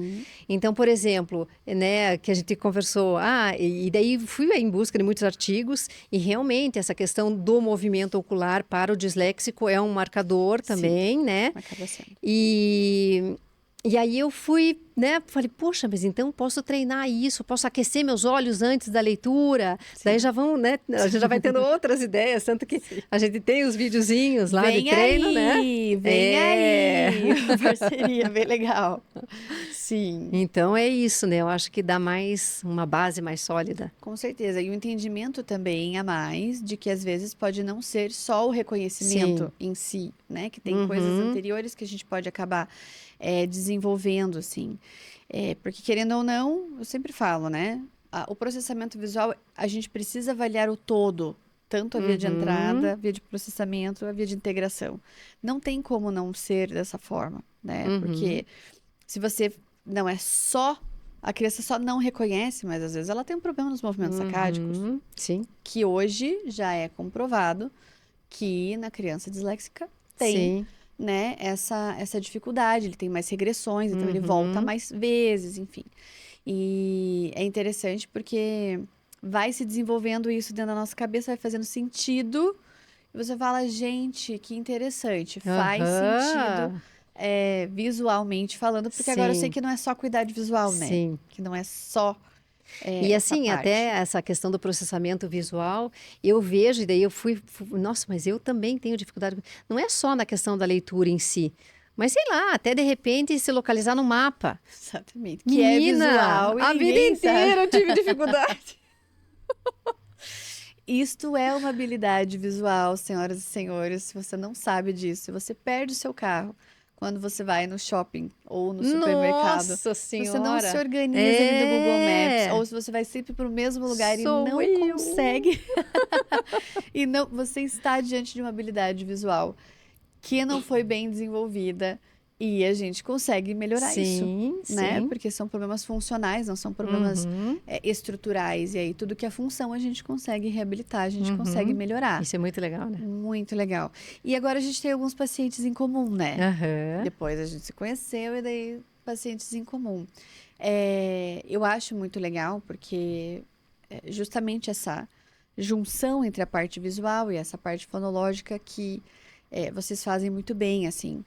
[SPEAKER 2] Então, por exemplo, né, que a gente conversou, e daí fui em busca de muitos artigos e realmente essa questão do movimento ocular para o disléxico é um marcador também, né?
[SPEAKER 1] Acaba sendo.
[SPEAKER 2] E aí eu fui, né, falei, poxa, mas então posso treinar isso, posso aquecer meus olhos antes da leitura. Daí já vão, né, a gente já vai tendo outras ideias, tanto que a gente tem os videozinhos lá de treino, né?
[SPEAKER 1] Vem aí, uma parceria bem legal. Sim.
[SPEAKER 2] Então é isso, né? Eu acho que dá mais uma base mais sólida.
[SPEAKER 1] Com certeza. E o entendimento também a mais de que às vezes pode não ser só o reconhecimento em si, né? Que tem coisas anteriores que a gente pode acabar desenvolvendo, assim. Porque querendo ou não, eu sempre falo, né? O processamento visual, a gente precisa avaliar o todo. Tanto a via de entrada, a via de processamento, a via de integração. Não tem como não ser dessa forma, né? Porque se você não é só... A criança só não reconhece, mas às vezes ela tem um problema nos movimentos sacádicos.
[SPEAKER 2] Sim.
[SPEAKER 1] Que hoje já é comprovado que na criança disléxica tem, né, essa dificuldade. Ele tem mais regressões, então ele volta mais vezes, enfim. E é interessante porque vai se desenvolvendo isso dentro da nossa cabeça, vai fazendo sentido. E você fala, gente, que interessante. Faz sentido visualmente falando, porque agora eu sei que não é só cuidar de visual, né?
[SPEAKER 2] Sim.
[SPEAKER 1] Que não é só
[SPEAKER 2] E
[SPEAKER 1] essa
[SPEAKER 2] assim,
[SPEAKER 1] parte.
[SPEAKER 2] até essa questão do processamento visual, eu vejo, e daí eu nossa, mas eu também tenho dificuldade. Não é só na questão da leitura em si, mas sei lá, até de repente se localizar no mapa.
[SPEAKER 1] Exatamente. Que é
[SPEAKER 2] Menina,
[SPEAKER 1] visual e
[SPEAKER 2] a vida
[SPEAKER 1] ninguém sabe.
[SPEAKER 2] inteira eu tive dificuldade.
[SPEAKER 1] Isto é uma habilidade visual, senhoras e senhores. Se você não sabe disso, se você perde o seu carro quando você vai no shopping ou no supermercado,
[SPEAKER 2] Nossa
[SPEAKER 1] se você não se
[SPEAKER 2] Senhora!
[SPEAKER 1] organiza ali no Google Maps, ou se você vai sempre para o mesmo lugar e
[SPEAKER 2] Sou
[SPEAKER 1] não
[SPEAKER 2] eu.
[SPEAKER 1] consegue, e não, você está diante de uma habilidade visual que não foi bem desenvolvida e a gente consegue melhorar isso,
[SPEAKER 2] Sim,
[SPEAKER 1] né?
[SPEAKER 2] sim.
[SPEAKER 1] Porque são problemas funcionais, não são problemas
[SPEAKER 2] Uhum,
[SPEAKER 1] estruturais. E aí, tudo que é função, a gente consegue reabilitar, a gente consegue melhorar.
[SPEAKER 2] Isso é muito legal, né?
[SPEAKER 1] Muito legal. E agora a gente tem alguns pacientes em comum, né?
[SPEAKER 2] Aham.
[SPEAKER 1] Depois a gente se conheceu e daí pacientes em comum. Eu acho muito legal porque justamente essa junção entre a parte visual e essa parte fonológica que vocês fazem muito bem, assim.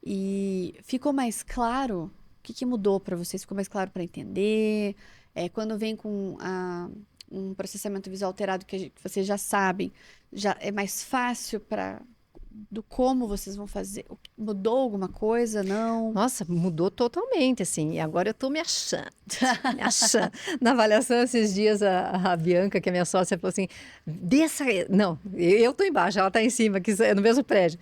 [SPEAKER 1] E ficou mais claro o que mudou para vocês? Ficou mais claro para entender? Quando vem com um processamento visual alterado que vocês já sabem, já é mais fácil do como vocês vão fazer? Mudou alguma coisa? Não?
[SPEAKER 2] Nossa, mudou totalmente, assim. E agora eu tô me achando, me achando. Na avaliação, esses dias, a Bianca, que é minha sócia, falou assim: desça. Não, eu tô embaixo, ela tá em cima, que é no mesmo prédio.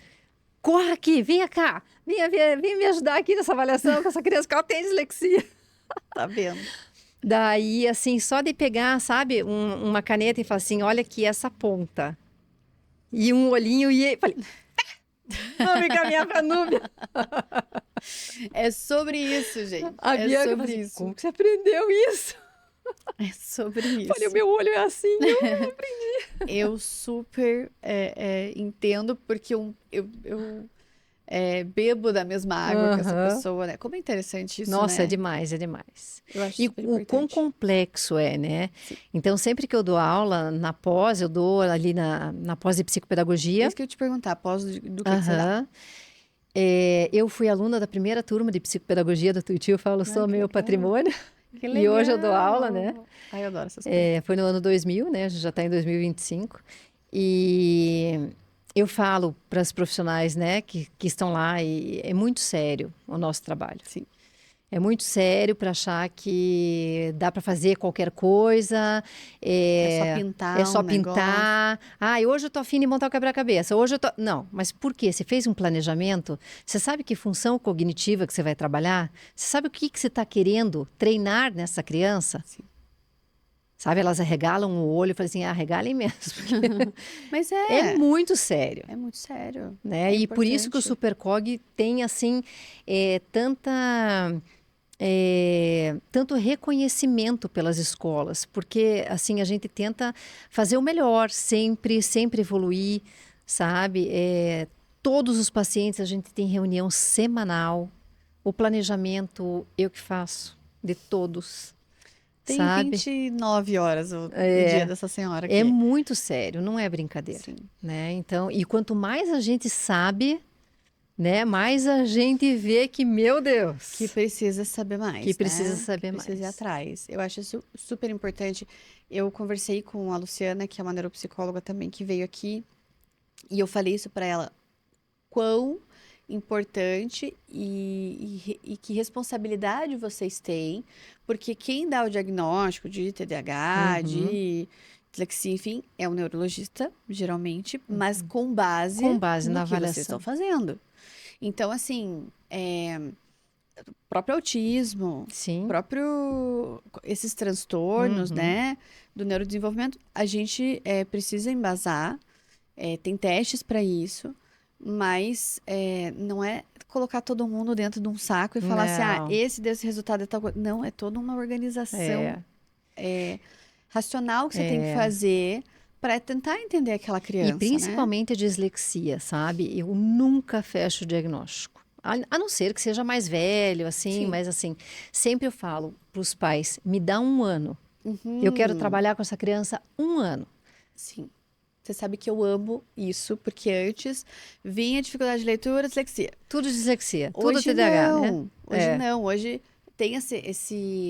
[SPEAKER 2] Corra aqui, venha cá, vem me ajudar aqui nessa avaliação com essa criança que ela tem dislexia.
[SPEAKER 1] Tá vendo?
[SPEAKER 2] Daí, assim, só de pegar, sabe, uma caneta e falar assim: olha aqui essa ponta. E um olhinho, e falei: vamos encaminhar pra Núbia.
[SPEAKER 1] É sobre isso, gente.
[SPEAKER 2] A
[SPEAKER 1] É
[SPEAKER 2] Bianca
[SPEAKER 1] sobre
[SPEAKER 2] falou assim:
[SPEAKER 1] isso.
[SPEAKER 2] como que você aprendeu isso?
[SPEAKER 1] É sobre isso.
[SPEAKER 2] Falei, o meu olho é assim, eu
[SPEAKER 1] Eu super entendo, porque bebo da mesma água que essa
[SPEAKER 2] Aham.
[SPEAKER 1] pessoa, né? Como é interessante isso,
[SPEAKER 2] Nossa,
[SPEAKER 1] né?
[SPEAKER 2] é demais, é demais.
[SPEAKER 1] Eu acho
[SPEAKER 2] E
[SPEAKER 1] super
[SPEAKER 2] o quão
[SPEAKER 1] importante.
[SPEAKER 2] complexo é, né?
[SPEAKER 1] Sim.
[SPEAKER 2] Então, sempre que eu dou aula na pós, eu dou ali na pós de
[SPEAKER 1] É
[SPEAKER 2] psicopedagogia.
[SPEAKER 1] isso que eu ia te perguntar, após do que você dá.
[SPEAKER 2] Aham. Eu fui aluna da primeira turma de psicopedagogia do Tuiuti, eu falo, sou
[SPEAKER 1] que
[SPEAKER 2] meu
[SPEAKER 1] legal.
[SPEAKER 2] patrimônio.
[SPEAKER 1] Que
[SPEAKER 2] E hoje eu dou aula,
[SPEAKER 1] legal.
[SPEAKER 2] né?
[SPEAKER 1] Ai, eu adoro essas coisas.
[SPEAKER 2] Foi no ano 2000, né? A gente já está em 2025. E eu falo para os profissionais, né, que estão lá, e é muito sério o nosso trabalho.
[SPEAKER 1] Sim.
[SPEAKER 2] É muito sério para achar que dá para fazer qualquer coisa.
[SPEAKER 1] É só pintar
[SPEAKER 2] É só
[SPEAKER 1] um negócio.
[SPEAKER 2] pintar. Ah, hoje eu tô afim de montar o quebra-cabeça. Hoje eu tô... Não, mas por quê? Você fez um planejamento? Você sabe que função cognitiva que você vai trabalhar? Você sabe o que você está querendo treinar nessa criança?
[SPEAKER 1] Sim.
[SPEAKER 2] Sabe, elas arregalam o olho e falam assim, arregalem mesmo, porque
[SPEAKER 1] Mas
[SPEAKER 2] é muito sério.
[SPEAKER 1] é muito sério.
[SPEAKER 2] Né?
[SPEAKER 1] É
[SPEAKER 2] E por isso que o
[SPEAKER 1] importante.
[SPEAKER 2] Supercog tem, assim, tanto reconhecimento pelas escolas, porque, assim, a gente tenta fazer o melhor, sempre evoluir, sabe? todos os pacientes a gente tem reunião semanal. O planejamento eu que faço, de todos,
[SPEAKER 1] Tem
[SPEAKER 2] sabe?
[SPEAKER 1] 29 horas o dia dessa senhora
[SPEAKER 2] É
[SPEAKER 1] aqui.
[SPEAKER 2] muito sério, não é brincadeira,
[SPEAKER 1] Sim.
[SPEAKER 2] né? Então, e quanto mais a gente sabe, né, mais a gente vê que, meu Deus,
[SPEAKER 1] Que precisa saber
[SPEAKER 2] que
[SPEAKER 1] mais,
[SPEAKER 2] precisa
[SPEAKER 1] né?
[SPEAKER 2] saber
[SPEAKER 1] Que precisa ir
[SPEAKER 2] mais.
[SPEAKER 1] atrás. Eu acho isso super importante. Eu conversei com a Luciana, que é uma neuropsicóloga também, que veio aqui, e eu falei isso para ela, quão importante e que responsabilidade vocês têm, porque quem dá o diagnóstico de TDAH,
[SPEAKER 2] Uhum.
[SPEAKER 1] de dislexia, enfim, é o neurologista, geralmente, mas com base
[SPEAKER 2] Com base
[SPEAKER 1] no
[SPEAKER 2] na
[SPEAKER 1] que vocês estão
[SPEAKER 2] avaliação.
[SPEAKER 1] fazendo. Então, assim, próprio autismo,
[SPEAKER 2] Sim.
[SPEAKER 1] próprio esses transtornos,
[SPEAKER 2] Uhum.
[SPEAKER 1] né, do neurodesenvolvimento, a gente precisa embasar, tem testes para isso, mas não é colocar todo mundo dentro de um saco e falar assim, ah,
[SPEAKER 2] Não,
[SPEAKER 1] esse desse resultado é tal coisa. Não, é toda uma organização
[SPEAKER 2] é,
[SPEAKER 1] racional que você tem que
[SPEAKER 2] é.
[SPEAKER 1] fazer para tentar entender aquela
[SPEAKER 2] E
[SPEAKER 1] criança, né?
[SPEAKER 2] principalmente a dislexia, sabe? Eu nunca fecho o diagnóstico. A não ser que seja mais velho, assim,
[SPEAKER 1] Sim.
[SPEAKER 2] mas assim, sempre eu falo para os pais, me dá um ano. Eu quero
[SPEAKER 1] Uhum.
[SPEAKER 2] trabalhar com essa criança um ano.
[SPEAKER 1] Sim. Você sabe que eu amo isso, porque antes vinha dificuldade de leitura, dislexia.
[SPEAKER 2] Tudo dislexia, tudo
[SPEAKER 1] Hoje
[SPEAKER 2] TDAH, né?
[SPEAKER 1] não, hoje
[SPEAKER 2] É.
[SPEAKER 1] não. Hoje tem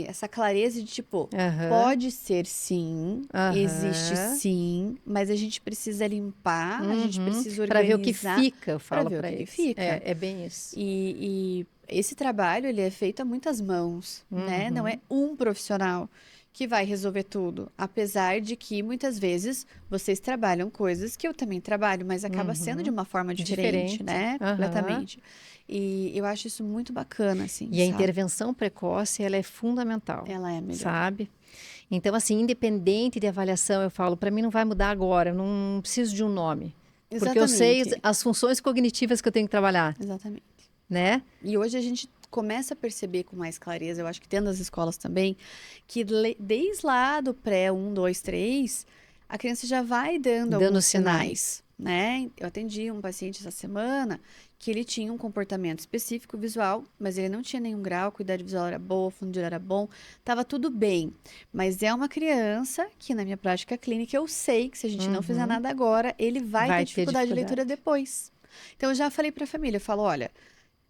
[SPEAKER 1] essa clareza de tipo,
[SPEAKER 2] Aham,
[SPEAKER 1] pode ser sim, existe
[SPEAKER 2] aham.
[SPEAKER 1] sim, mas a gente precisa limpar, a gente
[SPEAKER 2] Uhum.
[SPEAKER 1] precisa
[SPEAKER 2] Para ver o que
[SPEAKER 1] organizar
[SPEAKER 2] fica, eu
[SPEAKER 1] para
[SPEAKER 2] falo
[SPEAKER 1] ver o
[SPEAKER 2] para
[SPEAKER 1] que que
[SPEAKER 2] eles.
[SPEAKER 1] fica.
[SPEAKER 2] É bem isso.
[SPEAKER 1] E esse trabalho, ele é feito a muitas mãos, né? Não é
[SPEAKER 2] Uhum.
[SPEAKER 1] um profissional que vai resolver tudo. Apesar de que muitas vezes vocês trabalham coisas que eu também trabalho, mas acaba sendo de
[SPEAKER 2] Uhum.
[SPEAKER 1] uma forma diferente,
[SPEAKER 2] Diferente.
[SPEAKER 1] né?
[SPEAKER 2] Aham.
[SPEAKER 1] Completamente. E eu acho isso muito bacana, assim,
[SPEAKER 2] E a
[SPEAKER 1] sabe?
[SPEAKER 2] intervenção precoce, ela é fundamental,
[SPEAKER 1] Ela é a melhor.
[SPEAKER 2] sabe? Então, assim, independente de avaliação, eu falo, para mim não vai mudar agora, eu não preciso de um nome. Porque eu sei
[SPEAKER 1] Exatamente,
[SPEAKER 2] as funções cognitivas que eu tenho que trabalhar,
[SPEAKER 1] exatamente.
[SPEAKER 2] né?
[SPEAKER 1] E hoje a gente começa a perceber com mais clareza, eu acho que dentro das escolas também, que desde lá do pré 1, 2, 3, a criança já vai dando
[SPEAKER 2] Dando
[SPEAKER 1] alguns
[SPEAKER 2] sinais.
[SPEAKER 1] sinais, né? Eu atendi um paciente essa semana que ele tinha um comportamento específico visual, mas ele não tinha nenhum grau, a acuidade visual era boa, o fundo de olho era bom, tava tudo bem. Mas é uma criança que na minha prática clínica eu sei que se a gente não fizer
[SPEAKER 2] Uhum.
[SPEAKER 1] nada agora, ele vai ter
[SPEAKER 2] Vai ter
[SPEAKER 1] dificuldade de leitura
[SPEAKER 2] dificuldade.
[SPEAKER 1] depois. Então eu já falei para a família, eu falo, olha,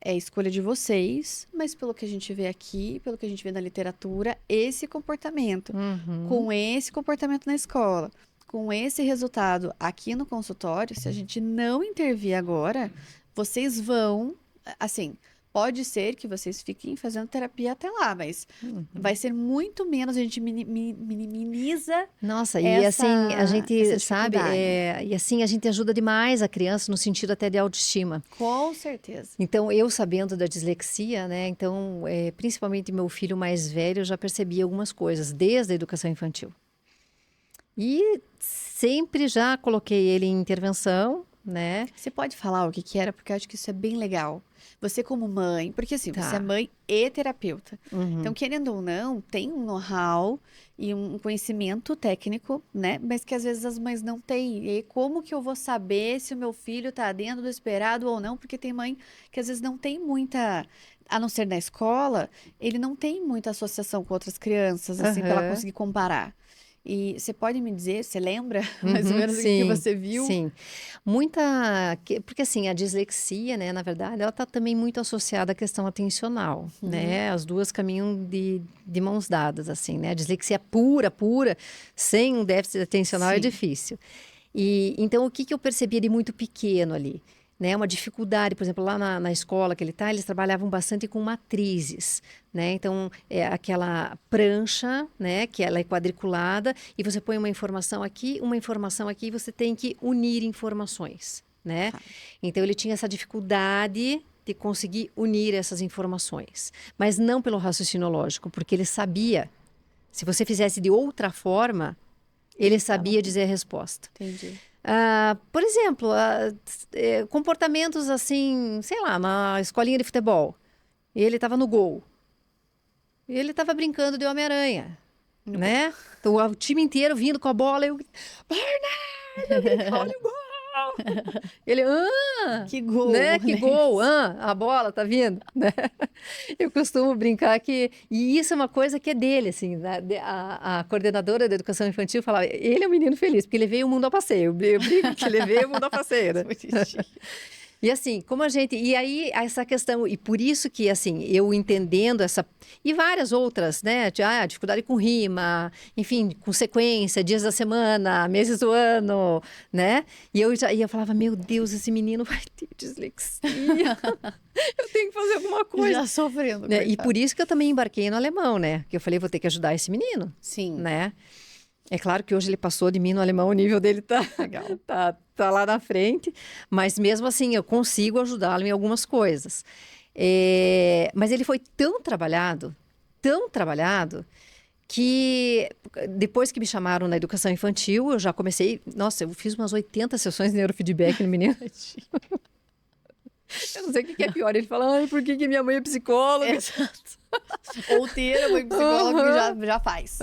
[SPEAKER 1] é escolha de vocês, mas pelo que a gente vê aqui, pelo que a gente vê na literatura, esse comportamento,
[SPEAKER 2] Uhum.
[SPEAKER 1] com esse comportamento na escola, com esse resultado aqui no consultório, se a gente não intervir agora, vocês vão, assim, pode ser que vocês fiquem fazendo terapia até lá, mas vai
[SPEAKER 2] Uhum.
[SPEAKER 1] ser muito menos, a gente minimiza
[SPEAKER 2] Nossa, e assim, a
[SPEAKER 1] essa
[SPEAKER 2] gente, sabe,
[SPEAKER 1] dificuldade.
[SPEAKER 2] e assim, a gente ajuda demais a criança no sentido até de autoestima.
[SPEAKER 1] Com certeza.
[SPEAKER 2] Então, eu sabendo da dislexia, né, então, principalmente meu filho mais velho, eu já percebi algumas coisas, desde a educação infantil. E sempre já coloquei ele em intervenção, né?
[SPEAKER 1] Você pode falar o que que era, porque eu acho que isso é bem legal. Você como mãe, porque assim, você é
[SPEAKER 2] Tá.
[SPEAKER 1] mãe e terapeuta. Então,
[SPEAKER 2] Uhum.
[SPEAKER 1] querendo ou não, tem um know-how e um conhecimento técnico, né? Mas que às vezes as mães não têm. E aí, como que eu vou saber se o meu filho tá dentro do esperado ou não? Porque tem mãe que às vezes não tem muita, a não ser na escola, ele não tem muita associação com outras crianças, assim, para ela
[SPEAKER 2] Aham.
[SPEAKER 1] conseguir comparar. E você pode me dizer, você lembra mais ou
[SPEAKER 2] Uhum.
[SPEAKER 1] menos o que que
[SPEAKER 2] Sim,
[SPEAKER 1] você viu?
[SPEAKER 2] sim. Porque assim, a dislexia, né, na verdade, ela está também muito associada à questão atencional,
[SPEAKER 1] Uhum.
[SPEAKER 2] né? As duas caminham de mãos dadas, assim, né? A dislexia pura, pura, sem um déficit atencional é
[SPEAKER 1] Sim.
[SPEAKER 2] difícil. E então, o que que eu percebia de muito pequeno ali? Né, uma dificuldade, por exemplo, lá na escola que ele está, eles trabalhavam bastante com matrizes, né? Então, é aquela prancha, né, que ela é quadriculada, e você põe uma informação aqui, e você tem que unir informações, né?
[SPEAKER 1] Tá.
[SPEAKER 2] Então, ele tinha essa dificuldade de conseguir unir essas informações, mas não pelo raciocínio lógico, porque ele sabia, se você fizesse de outra forma, ele
[SPEAKER 1] Ele tava
[SPEAKER 2] sabia
[SPEAKER 1] ruim.
[SPEAKER 2] dizer a resposta.
[SPEAKER 1] Entendi.
[SPEAKER 2] Por exemplo, comportamentos assim, sei lá, na escolinha de futebol. Ele estava no gol. Ele estava brincando de Homem-Aranha,
[SPEAKER 1] No gol.
[SPEAKER 2] né? Então, o time inteiro vindo com a bola. Eu, Bernardo, olha o gol! Ele,
[SPEAKER 1] Que gol,
[SPEAKER 2] né? Que
[SPEAKER 1] né?
[SPEAKER 2] gol, a bola tá vindo, né? Eu costumo brincar que, e isso é uma coisa que é dele, assim, né? A coordenadora da educação infantil falava, ele é um menino feliz, porque ele veio o mundo a passeio. Eu brinco que ele veio o mundo a passeio, né?
[SPEAKER 1] Bonitinho.
[SPEAKER 2] E assim, como a gente. E aí, essa questão. E por isso que, assim, eu entendendo essa. E várias outras, né? Dificuldade com rima, enfim, com sequência, dias da semana, meses do ano, né? E eu falava, meu Deus, esse menino vai ter dislexia. Eu tenho que fazer alguma coisa.
[SPEAKER 1] Já sofrendo,
[SPEAKER 2] Né? E por
[SPEAKER 1] coitado.
[SPEAKER 2] isso que eu também embarquei no alemão, né? Que eu falei, vou ter que ajudar esse menino,
[SPEAKER 1] Sim,
[SPEAKER 2] né? É claro que hoje ele passou de mim no alemão, o nível dele tá,
[SPEAKER 1] legal.
[SPEAKER 2] tá lá na frente, mas mesmo assim eu consigo ajudá-lo em algumas coisas. Mas ele foi tão trabalhado, que depois que me chamaram na educação infantil, eu já comecei. Nossa, eu fiz umas 80 sessões de neurofeedback no menino. Eu não sei o que é pior. Ele fala, ai, por que que minha mãe é psicóloga?
[SPEAKER 1] Exato. Ou ter uma psicóloga que já faz.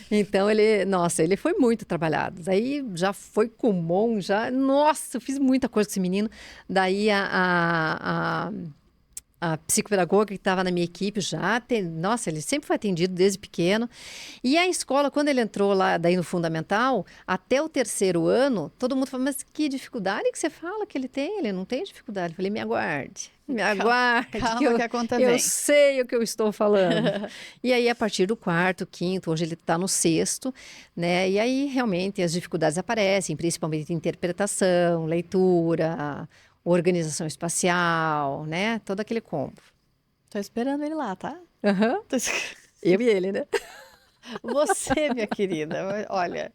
[SPEAKER 2] Então nossa, ele foi muito trabalhado. Daí já foi Kumon, nossa, eu fiz muita coisa com esse menino. Daí a psicopedagoga que estava na minha equipe nossa, ele sempre foi atendido desde pequeno. E a escola, quando ele entrou lá, daí no fundamental, até o terceiro ano, todo mundo falou, mas que dificuldade que você fala que ele tem? Ele não tem dificuldade. Eu falei, me aguarde,
[SPEAKER 1] Calma que a conta
[SPEAKER 2] eu
[SPEAKER 1] vem.
[SPEAKER 2] sei o que eu estou falando. E aí, a partir do quarto, quinto, hoje ele está no sexto, né? E aí, realmente, as dificuldades aparecem, principalmente interpretação, leitura, organização espacial, né? Todo aquele combo.
[SPEAKER 1] Tô esperando ele lá, tá?
[SPEAKER 2] Aham.
[SPEAKER 1] Tô es-
[SPEAKER 2] Eu e ele, né?
[SPEAKER 1] Você, minha querida, olha,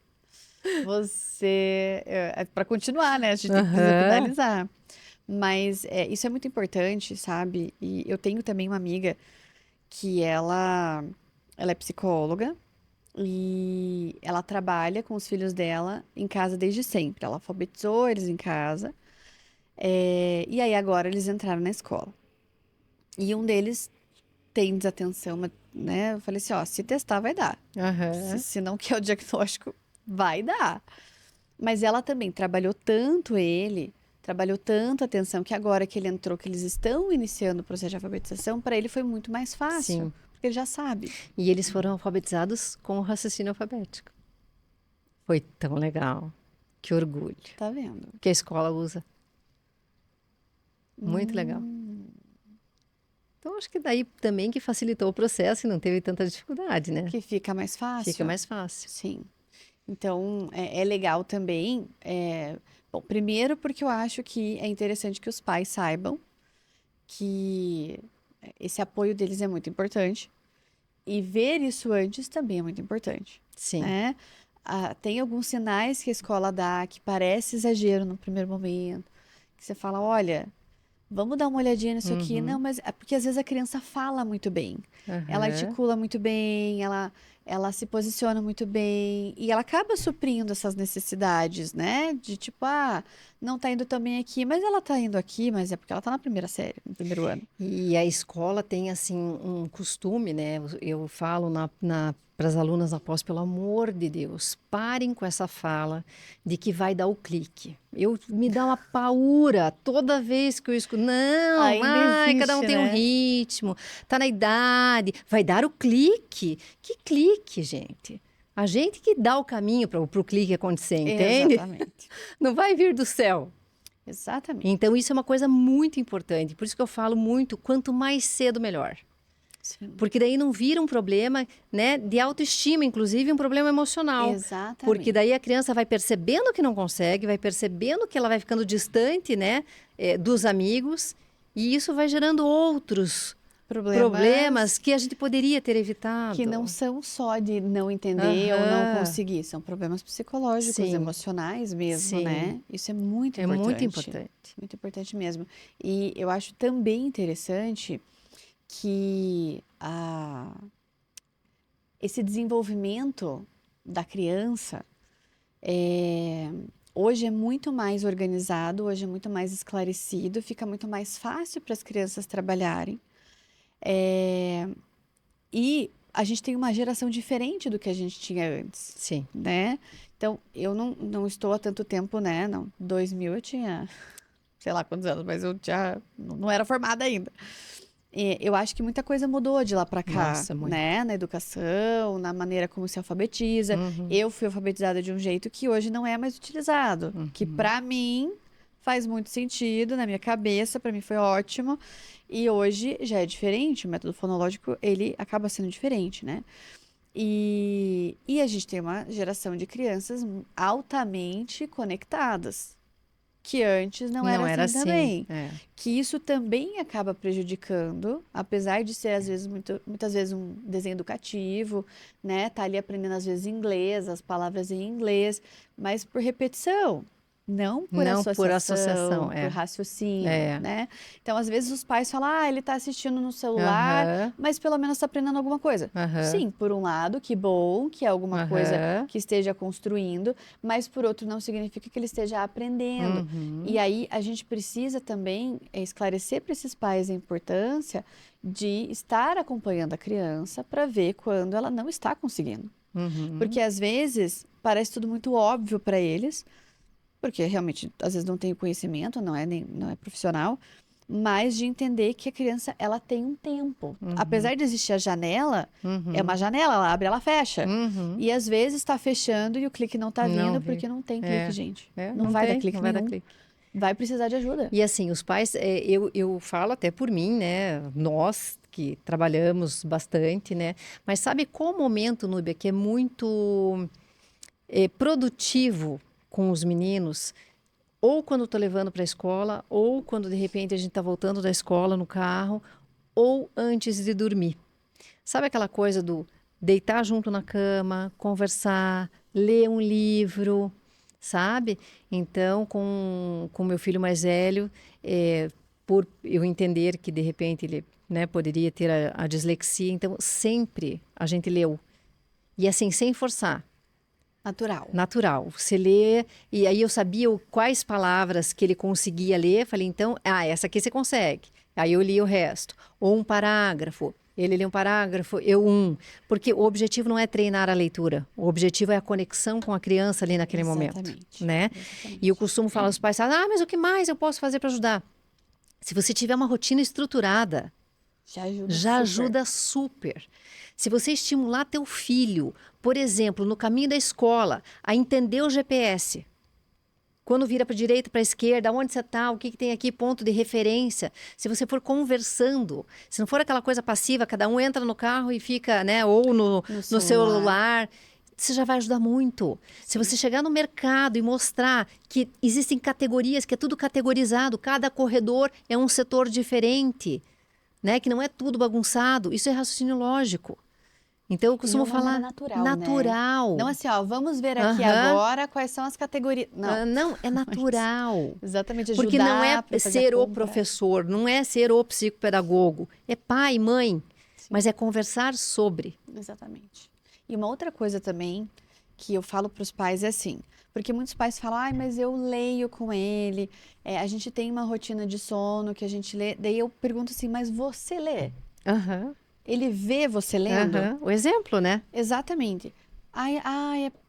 [SPEAKER 1] você. É para continuar, né? A gente precisa
[SPEAKER 2] Aham.
[SPEAKER 1] finalizar. Mas isso é muito importante, sabe? E eu tenho também uma amiga que ela é psicóloga e ela trabalha com os filhos dela em casa desde sempre. Ela alfabetizou eles em casa. E aí agora eles entraram na escola. E um deles tem desatenção, né? Eu falei assim, ó, se testar vai dar.
[SPEAKER 2] Aham.
[SPEAKER 1] Se não quer o diagnóstico, vai dar. Mas ela também trabalhou tanto ele, trabalhou tanto a atenção, que agora que ele entrou, que eles estão iniciando o processo de alfabetização, para ele foi muito mais fácil,
[SPEAKER 2] Sim.
[SPEAKER 1] porque ele já sabe.
[SPEAKER 2] E eles foram alfabetizados com o raciocínio alfabético. Foi tão legal. Que orgulho.
[SPEAKER 1] Tá vendo?
[SPEAKER 2] Que a escola usa. Muito legal.
[SPEAKER 1] Hum,
[SPEAKER 2] Então, acho que daí também que facilitou o processo e não teve tanta dificuldade, né?
[SPEAKER 1] que fica mais
[SPEAKER 2] Fica
[SPEAKER 1] fácil.
[SPEAKER 2] mais fácil.
[SPEAKER 1] Sim. Então, é legal também. Bom, primeiro porque eu acho que é interessante que os pais saibam que esse apoio deles é muito importante. E ver isso antes também é muito importante,
[SPEAKER 2] Sim.
[SPEAKER 1] né? Tem alguns sinais que a escola dá que parece exagero no primeiro momento, que você fala, olha, vamos dar uma olhadinha nisso aqui. Não,
[SPEAKER 2] Uhum.
[SPEAKER 1] mas é porque às vezes a criança fala muito bem, ela
[SPEAKER 2] Aham.
[SPEAKER 1] articula muito bem, ela se posiciona muito bem e ela acaba suprindo essas necessidades, né? De tipo, não tá indo tão bem aqui, mas ela tá indo aqui, mas é porque ela tá na primeira série, no primeiro ano.
[SPEAKER 2] E a escola tem, assim, um costume, né? Eu falo para as alunas após, pelo amor de Deus, parem com essa fala de que vai dar o clique. Me dá uma paura toda vez que eu escuto. Não,
[SPEAKER 1] Ainda
[SPEAKER 2] cada um
[SPEAKER 1] existe,
[SPEAKER 2] tem um
[SPEAKER 1] né?
[SPEAKER 2] ritmo, tá na idade, vai dar o clique. Que clique, gente? A gente que dá o caminho para o clique acontecer, entende?
[SPEAKER 1] Exatamente.
[SPEAKER 2] Não vai vir do céu.
[SPEAKER 1] Exatamente.
[SPEAKER 2] Então, isso é uma coisa muito importante. Por isso que eu falo muito, quanto mais cedo, melhor.
[SPEAKER 1] Sim.
[SPEAKER 2] Porque daí não vira um problema, né, de autoestima, inclusive um problema emocional. Porque
[SPEAKER 1] Exatamente.
[SPEAKER 2] daí a criança vai percebendo que não consegue, vai percebendo que ela vai ficando distante, né, dos amigos, e isso vai gerando outros problemas
[SPEAKER 1] Problemas
[SPEAKER 2] que a gente poderia ter
[SPEAKER 1] que não
[SPEAKER 2] evitado.
[SPEAKER 1] são só de não entender ou não
[SPEAKER 2] Aham,
[SPEAKER 1] conseguir, são problemas psicológicos,
[SPEAKER 2] sim,
[SPEAKER 1] emocionais mesmo,
[SPEAKER 2] sim.
[SPEAKER 1] né? Isso é muito
[SPEAKER 2] É muito
[SPEAKER 1] importante.
[SPEAKER 2] importante.
[SPEAKER 1] Muito importante mesmo. E eu acho também interessante que esse desenvolvimento da criança hoje é muito mais organizado, hoje é muito mais esclarecido, fica muito mais fácil para as crianças trabalharem. É, E a gente tem uma geração diferente do que a gente tinha antes,
[SPEAKER 2] Sim.
[SPEAKER 1] né? Então, eu não estou há tanto tempo, né? Não, 2000 eu tinha, sei lá quantos anos, mas eu já não era formada ainda. E eu acho que muita coisa mudou de lá para cá,
[SPEAKER 2] Nossa, muito.
[SPEAKER 1] né? Na educação, na maneira como se alfabetiza.
[SPEAKER 2] Uhum,
[SPEAKER 1] Eu fui alfabetizada de um jeito que hoje não é mais utilizado, que
[SPEAKER 2] uhum.
[SPEAKER 1] para mim faz muito sentido na minha cabeça, para mim foi ótimo. E hoje já é diferente, o método fonológico, ele acaba sendo diferente, né? E a gente tem uma geração de crianças altamente conectadas, que antes não era
[SPEAKER 2] Não era
[SPEAKER 1] assim
[SPEAKER 2] assim.
[SPEAKER 1] também.
[SPEAKER 2] É.
[SPEAKER 1] Que isso também acaba prejudicando, apesar de ser, às vezes, muitas vezes um desenho educativo, né? Tá ali aprendendo, às vezes, inglês, as palavras em inglês, mas por repetição. Não por
[SPEAKER 2] Não por associação,
[SPEAKER 1] associação, por
[SPEAKER 2] é.
[SPEAKER 1] raciocínio,
[SPEAKER 2] É.
[SPEAKER 1] né? Então, às vezes, os pais falam, ele está assistindo no celular,
[SPEAKER 2] Aham,
[SPEAKER 1] mas pelo menos está aprendendo alguma coisa.
[SPEAKER 2] aham,
[SPEAKER 1] Sim, por um lado, que bom, que é alguma coisa
[SPEAKER 2] aham.
[SPEAKER 1] que esteja construindo, mas por outro, não significa que ele esteja aprendendo. E
[SPEAKER 2] Uhum,
[SPEAKER 1] aí a gente precisa também esclarecer para esses pais a importância de estar acompanhando a criança para ver quando ela não está conseguindo.
[SPEAKER 2] uhum.
[SPEAKER 1] Porque às vezes parece tudo muito óbvio para eles, porque realmente às vezes não tem o conhecimento, não é profissional, mas de entender que a criança ela tem um tempo.
[SPEAKER 2] Uhum,
[SPEAKER 1] Apesar de existir a janela, é uma
[SPEAKER 2] uhum,
[SPEAKER 1] janela, ela abre, ela fecha.
[SPEAKER 2] uhum.
[SPEAKER 1] E às vezes está fechando e o clique não está
[SPEAKER 2] Não
[SPEAKER 1] vindo
[SPEAKER 2] vi.
[SPEAKER 1] porque não tem clique,
[SPEAKER 2] É,
[SPEAKER 1] gente.
[SPEAKER 2] é,
[SPEAKER 1] Não
[SPEAKER 2] não
[SPEAKER 1] vai dar
[SPEAKER 2] tem,
[SPEAKER 1] clique
[SPEAKER 2] não vai dar
[SPEAKER 1] nenhum.
[SPEAKER 2] clique.
[SPEAKER 1] Vai precisar de ajuda.
[SPEAKER 2] E assim, os pais, eu falo até por mim, né? Nós que trabalhamos bastante, né? Mas sabe qual momento, Núbia, que é muito produtivo com os meninos? Ou quando estou levando para a escola, ou quando de repente a gente está voltando da escola no carro, ou antes de dormir. Sabe aquela coisa do deitar junto na cama, conversar, ler um livro, sabe? Então, com meu filho mais velho, por eu entender que de repente ele, né, poderia ter a dislexia, então sempre a gente leu. E assim, sem forçar.
[SPEAKER 1] Natural.
[SPEAKER 2] Natural. Você lê, e aí eu sabia quais palavras que ele conseguia ler. Falei, então, essa aqui você consegue. Aí eu li o resto. Ou um parágrafo. Ele lê um parágrafo, eu um. Porque o objetivo não é treinar a leitura. O objetivo é a conexão com a criança ali naquele momento,
[SPEAKER 1] Exatamente.
[SPEAKER 2] né? E eu
[SPEAKER 1] Exatamente.
[SPEAKER 2] costumo falar aos pais, mas o que mais eu posso fazer para ajudar? Se você tiver uma rotina estruturada,
[SPEAKER 1] Já ajuda
[SPEAKER 2] já
[SPEAKER 1] super.
[SPEAKER 2] ajuda super. Se você estimular teu filho, por exemplo, no caminho da escola, a entender o GPS, quando vira para a direita, para a esquerda, onde você está, o que tem aqui, ponto de referência. Se você for conversando, se não for aquela coisa passiva, cada um entra no carro e fica, né, ou
[SPEAKER 1] No
[SPEAKER 2] no
[SPEAKER 1] celular.
[SPEAKER 2] celular, você já vai ajudar muito. Se
[SPEAKER 1] Sim.
[SPEAKER 2] você chegar no mercado e mostrar que existem categorias, que é tudo categorizado, cada corredor é um setor diferente, né, que não é tudo bagunçado, isso é raciocínio lógico. Então eu
[SPEAKER 1] E de
[SPEAKER 2] costumo
[SPEAKER 1] uma maneira
[SPEAKER 2] falar
[SPEAKER 1] natural, né?
[SPEAKER 2] natural.
[SPEAKER 1] Não assim, vamos ver aqui
[SPEAKER 2] Aham.
[SPEAKER 1] agora quais são as categorias. Não.
[SPEAKER 2] Não, é
[SPEAKER 1] Mas
[SPEAKER 2] natural.
[SPEAKER 1] exatamente
[SPEAKER 2] Porque não é
[SPEAKER 1] ajudar para fazer a
[SPEAKER 2] ser o
[SPEAKER 1] compra.
[SPEAKER 2] professor, não é ser o psicopedagogo, é pai, mãe,
[SPEAKER 1] Sim,
[SPEAKER 2] mas é conversar sobre.
[SPEAKER 1] exatamente. E uma outra coisa também que eu falo para os pais é assim, porque muitos pais falam, mas eu leio com ele, a gente tem uma rotina de sono que a gente lê. Daí eu pergunto assim, mas você lê?
[SPEAKER 2] Aham,
[SPEAKER 1] Ele vê você lendo?
[SPEAKER 2] aham. O exemplo, né?
[SPEAKER 1] Exatamente.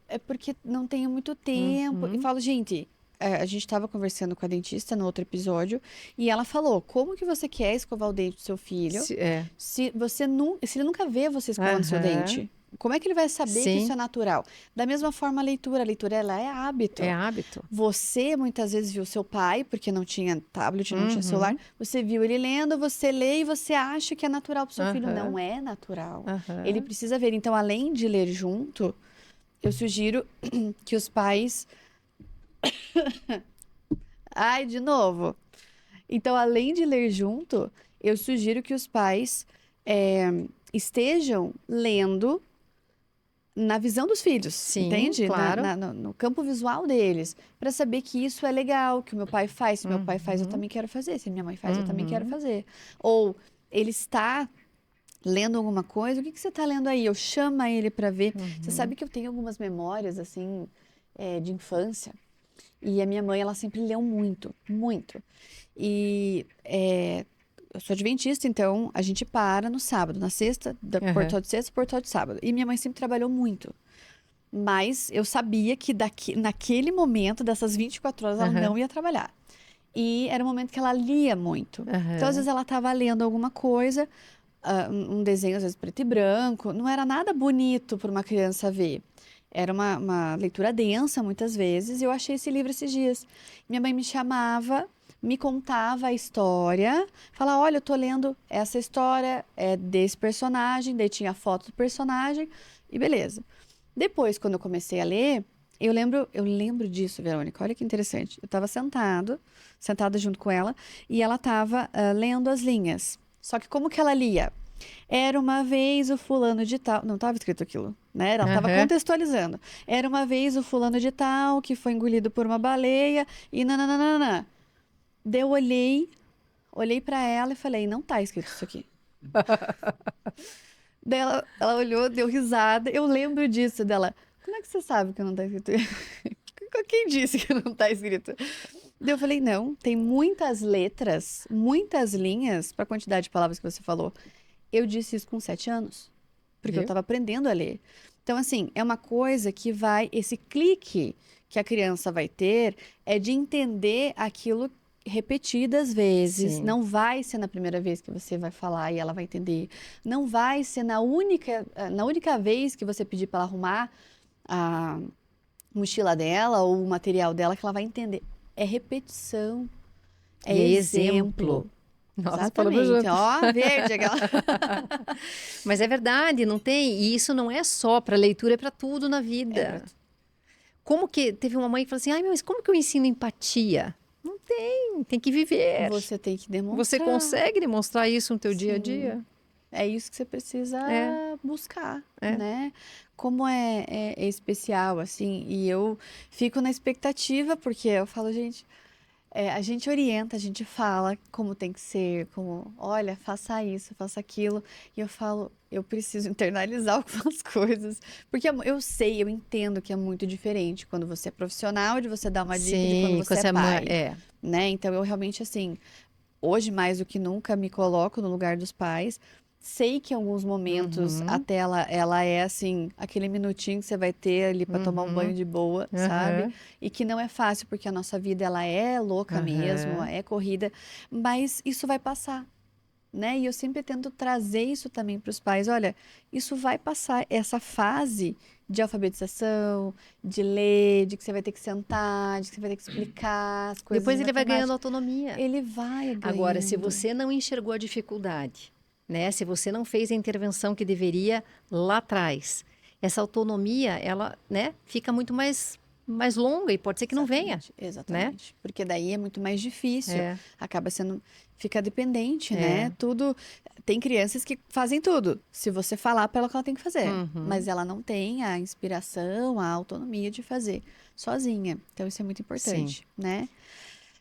[SPEAKER 1] É porque não tenho muito tempo. E
[SPEAKER 2] Uhum.
[SPEAKER 1] falo, gente, a gente estava conversando com a dentista no outro episódio e ela falou: como que você quer escovar o dente do seu filho
[SPEAKER 2] É.
[SPEAKER 1] se ele nunca vê você escovando seu
[SPEAKER 2] Aham.
[SPEAKER 1] dente? Como é que ele vai saber que isso
[SPEAKER 2] Sim,
[SPEAKER 1] é natural? Da mesma forma, a leitura ela é
[SPEAKER 2] é
[SPEAKER 1] hábito.
[SPEAKER 2] hábito.
[SPEAKER 1] Você muitas vezes viu seu pai, porque não tinha tablet, não tinha celular,
[SPEAKER 2] Uhum.
[SPEAKER 1] você viu ele lendo, você lê e você acha que é natural para o seu filho.
[SPEAKER 2] Aham,
[SPEAKER 1] Não é natural. Ele
[SPEAKER 2] aham.
[SPEAKER 1] precisa ver. Então, além de ler junto, eu sugiro que os pais. Ai, de novo. Então, além de ler junto, eu sugiro que os pais estejam lendo na visão dos filhos,
[SPEAKER 2] Sim,
[SPEAKER 1] entende?
[SPEAKER 2] claro.
[SPEAKER 1] No campo visual deles, para saber que isso é legal, que o meu pai faz. Se meu pai faz, eu
[SPEAKER 2] Uhum.
[SPEAKER 1] também quero fazer. Se minha mãe faz, eu também quero
[SPEAKER 2] Uhum.
[SPEAKER 1] fazer. Ou ele está lendo alguma coisa, o que que você está lendo aí? Eu chamo ele para ver. Você sabe
[SPEAKER 2] Uhum.
[SPEAKER 1] que eu tenho algumas memórias, assim, de infância. E a minha mãe, ela sempre leu muito, muito. E eu sou adventista, então a gente para no sábado, na sexta, da
[SPEAKER 2] Aham.
[SPEAKER 1] portal de sexta, portal de sábado. E minha mãe sempre trabalhou muito. Mas eu sabia que naquele momento, dessas 24 horas, ela não ia trabalhar. E era um momento que ela lia muito. Então, às vezes, ela estava lendo alguma coisa, um desenho, às vezes, preto e branco. Não era nada bonito para uma criança ver. Era uma leitura densa, muitas vezes. E eu achei esse livro esses dias. Minha mãe me chamava, me contava a história. Falava, olha, eu tô lendo essa história, é desse personagem. Daí tinha a foto do personagem e beleza. Depois, quando eu comecei a ler, eu lembro disso, Verônica. Olha que interessante. Eu estava sentada junto com ela, e ela estava lendo as linhas. Só que como que ela lia? Era uma vez o fulano de tal. Não estava escrito aquilo, né? Ela estava contextualizando. Era uma vez o fulano de tal que foi engolido por uma baleia e nananana. Daí eu olhei para ela e falei, não tá escrito isso aqui. Daí ela olhou, deu risada. Eu lembro disso dela. Como é que você sabe que não tá escrito? Quem disse que não tá escrito? Daí eu falei, não, tem muitas letras, muitas linhas para a quantidade de palavras que você falou. Eu disse isso com 7 anos, porque eu estava aprendendo a ler. Então, assim, é uma coisa que esse clique que a criança vai ter é de entender aquilo repetidas vezes.
[SPEAKER 2] Sim.
[SPEAKER 1] Não vai ser na primeira vez que você vai falar e ela vai entender. Não vai ser na única vez que você pedir para ela arrumar a mochila dela ou o material dela que ela vai entender. É repetição, é
[SPEAKER 2] E é
[SPEAKER 1] exemplo.
[SPEAKER 2] Nossa, falamos
[SPEAKER 1] Exatamente.
[SPEAKER 2] junto.
[SPEAKER 1] Ó, verde aquela.
[SPEAKER 2] Mas é verdade, não tem? E isso não é só para leitura, é para tudo na
[SPEAKER 1] É
[SPEAKER 2] vida.
[SPEAKER 1] pra-
[SPEAKER 2] Como que teve uma mãe que falou assim: ai, mas como que eu ensino empatia? Não tem que viver.
[SPEAKER 1] Você tem que
[SPEAKER 2] Você
[SPEAKER 1] demonstrar.
[SPEAKER 2] consegue demonstrar isso no teu dia a
[SPEAKER 1] Sim.
[SPEAKER 2] dia?
[SPEAKER 1] É isso que você precisa
[SPEAKER 2] É,
[SPEAKER 1] buscar,
[SPEAKER 2] é.
[SPEAKER 1] né? Como é especial, assim. E eu fico na expectativa, porque eu falo, gente, a gente orienta, a gente fala como tem que ser, como, olha, faça isso, faça aquilo. E eu falo, eu preciso internalizar algumas coisas. Porque eu sei, eu entendo que é muito diferente quando você é profissional, de você dar uma dica de quando
[SPEAKER 2] Sim, com
[SPEAKER 1] você é
[SPEAKER 2] essa mãe.
[SPEAKER 1] pai,
[SPEAKER 2] É.
[SPEAKER 1] né? Então eu realmente, assim, hoje mais do que nunca me coloco no lugar dos pais. Sei que em alguns momentos
[SPEAKER 2] Uhum,
[SPEAKER 1] até ela é assim, aquele minutinho que você vai ter ali para tomar um banho
[SPEAKER 2] uhum,
[SPEAKER 1] de boa, sabe?
[SPEAKER 2] aham,
[SPEAKER 1] E que não é fácil porque a nossa vida ela é louca mesmo,
[SPEAKER 2] aham.
[SPEAKER 1] é corrida, mas isso vai passar, né? E eu sempre tento trazer isso também para os pais. Olha, isso vai passar, essa fase de alfabetização, de ler, de que você vai ter que sentar, de que você vai ter que explicar as coisas
[SPEAKER 2] Depois
[SPEAKER 1] de
[SPEAKER 2] ele vai ganhando
[SPEAKER 1] matemática.
[SPEAKER 2] autonomia.
[SPEAKER 1] Ele vai
[SPEAKER 2] Agora, se
[SPEAKER 1] ganhando.
[SPEAKER 2] você não enxergou a dificuldade, né? Se você não fez a intervenção que deveria lá atrás, essa autonomia, ela, né, fica muito mais longa e pode ser que não venha,
[SPEAKER 1] Exatamente,
[SPEAKER 2] né?
[SPEAKER 1] exatamente. Porque daí é muito mais difícil.
[SPEAKER 2] É,
[SPEAKER 1] Acaba sendo, fica dependente, né?
[SPEAKER 2] é.
[SPEAKER 1] Tudo. Tem crianças que fazem tudo. Se você falar para ela o que ela tem que fazer,
[SPEAKER 2] Uhum,
[SPEAKER 1] mas ela não tem a inspiração, a autonomia de fazer sozinha. Então isso é muito
[SPEAKER 2] sim.
[SPEAKER 1] importante, né?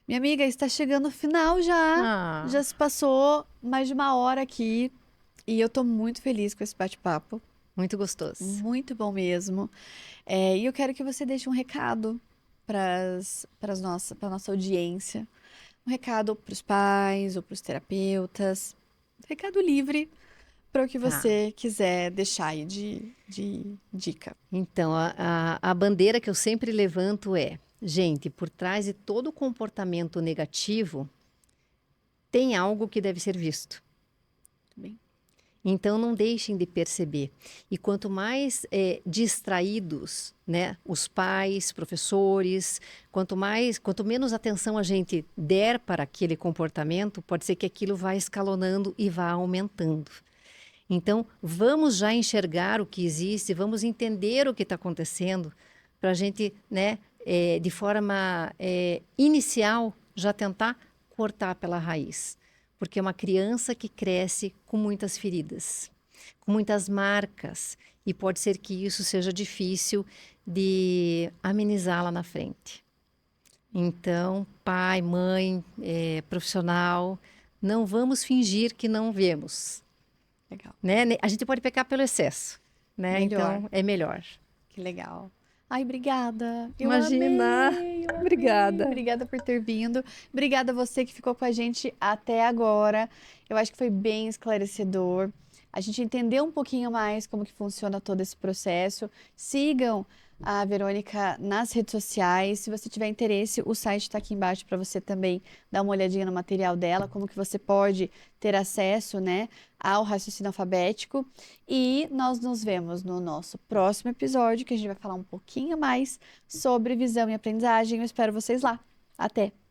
[SPEAKER 1] Minha amiga, está chegando o final já.
[SPEAKER 2] Ah,
[SPEAKER 1] Já se passou mais de uma hora aqui e eu tô muito feliz com esse bate-papo.
[SPEAKER 2] muito gostoso.
[SPEAKER 1] Muito bom mesmo. E eu quero que você deixe um recado para nossa audiência. Um recado para os pais ou para os terapeutas. Um recado livre para o que
[SPEAKER 2] Tá.
[SPEAKER 1] você quiser deixar aí de dica.
[SPEAKER 2] Então, a bandeira que eu sempre levanto é, gente, por trás de todo comportamento negativo, tem algo que deve ser visto.
[SPEAKER 1] Tudo bem?
[SPEAKER 2] Então, não deixem de perceber. E quanto mais distraídos, né, os pais, professores, quanto menos atenção a gente der para aquele comportamento, pode ser que aquilo vá escalonando e vá aumentando. Então, vamos já enxergar o que existe, vamos entender o que está acontecendo, para a gente, né, de forma inicial, já tentar cortar pela raiz. Porque é uma criança que cresce com muitas feridas, com muitas marcas, e pode ser que isso seja difícil de amenizar lá na frente. Então, pai, mãe, profissional, não vamos fingir que não vemos,
[SPEAKER 1] Legal.
[SPEAKER 2] né? A gente pode pecar pelo excesso, né?
[SPEAKER 1] Melhor.
[SPEAKER 2] Então, é melhor.
[SPEAKER 1] Que legal. Ai, obrigada. Eu
[SPEAKER 2] Imagina.
[SPEAKER 1] amei, eu amei.
[SPEAKER 2] Obrigada.
[SPEAKER 1] Obrigada por ter vindo. Obrigada a você que ficou com a gente até agora. Eu acho que foi bem esclarecedor. A gente entendeu um pouquinho mais como que funciona todo esse processo. Sigam a Verônica nas redes sociais. Se você tiver interesse, o site está aqui embaixo para você também dar uma olhadinha no material dela, como que você pode ter acesso, né, ao raciocínio alfabético. E nós nos vemos no nosso próximo episódio, que a gente vai falar um pouquinho mais sobre visão e aprendizagem. Eu espero vocês lá. Até!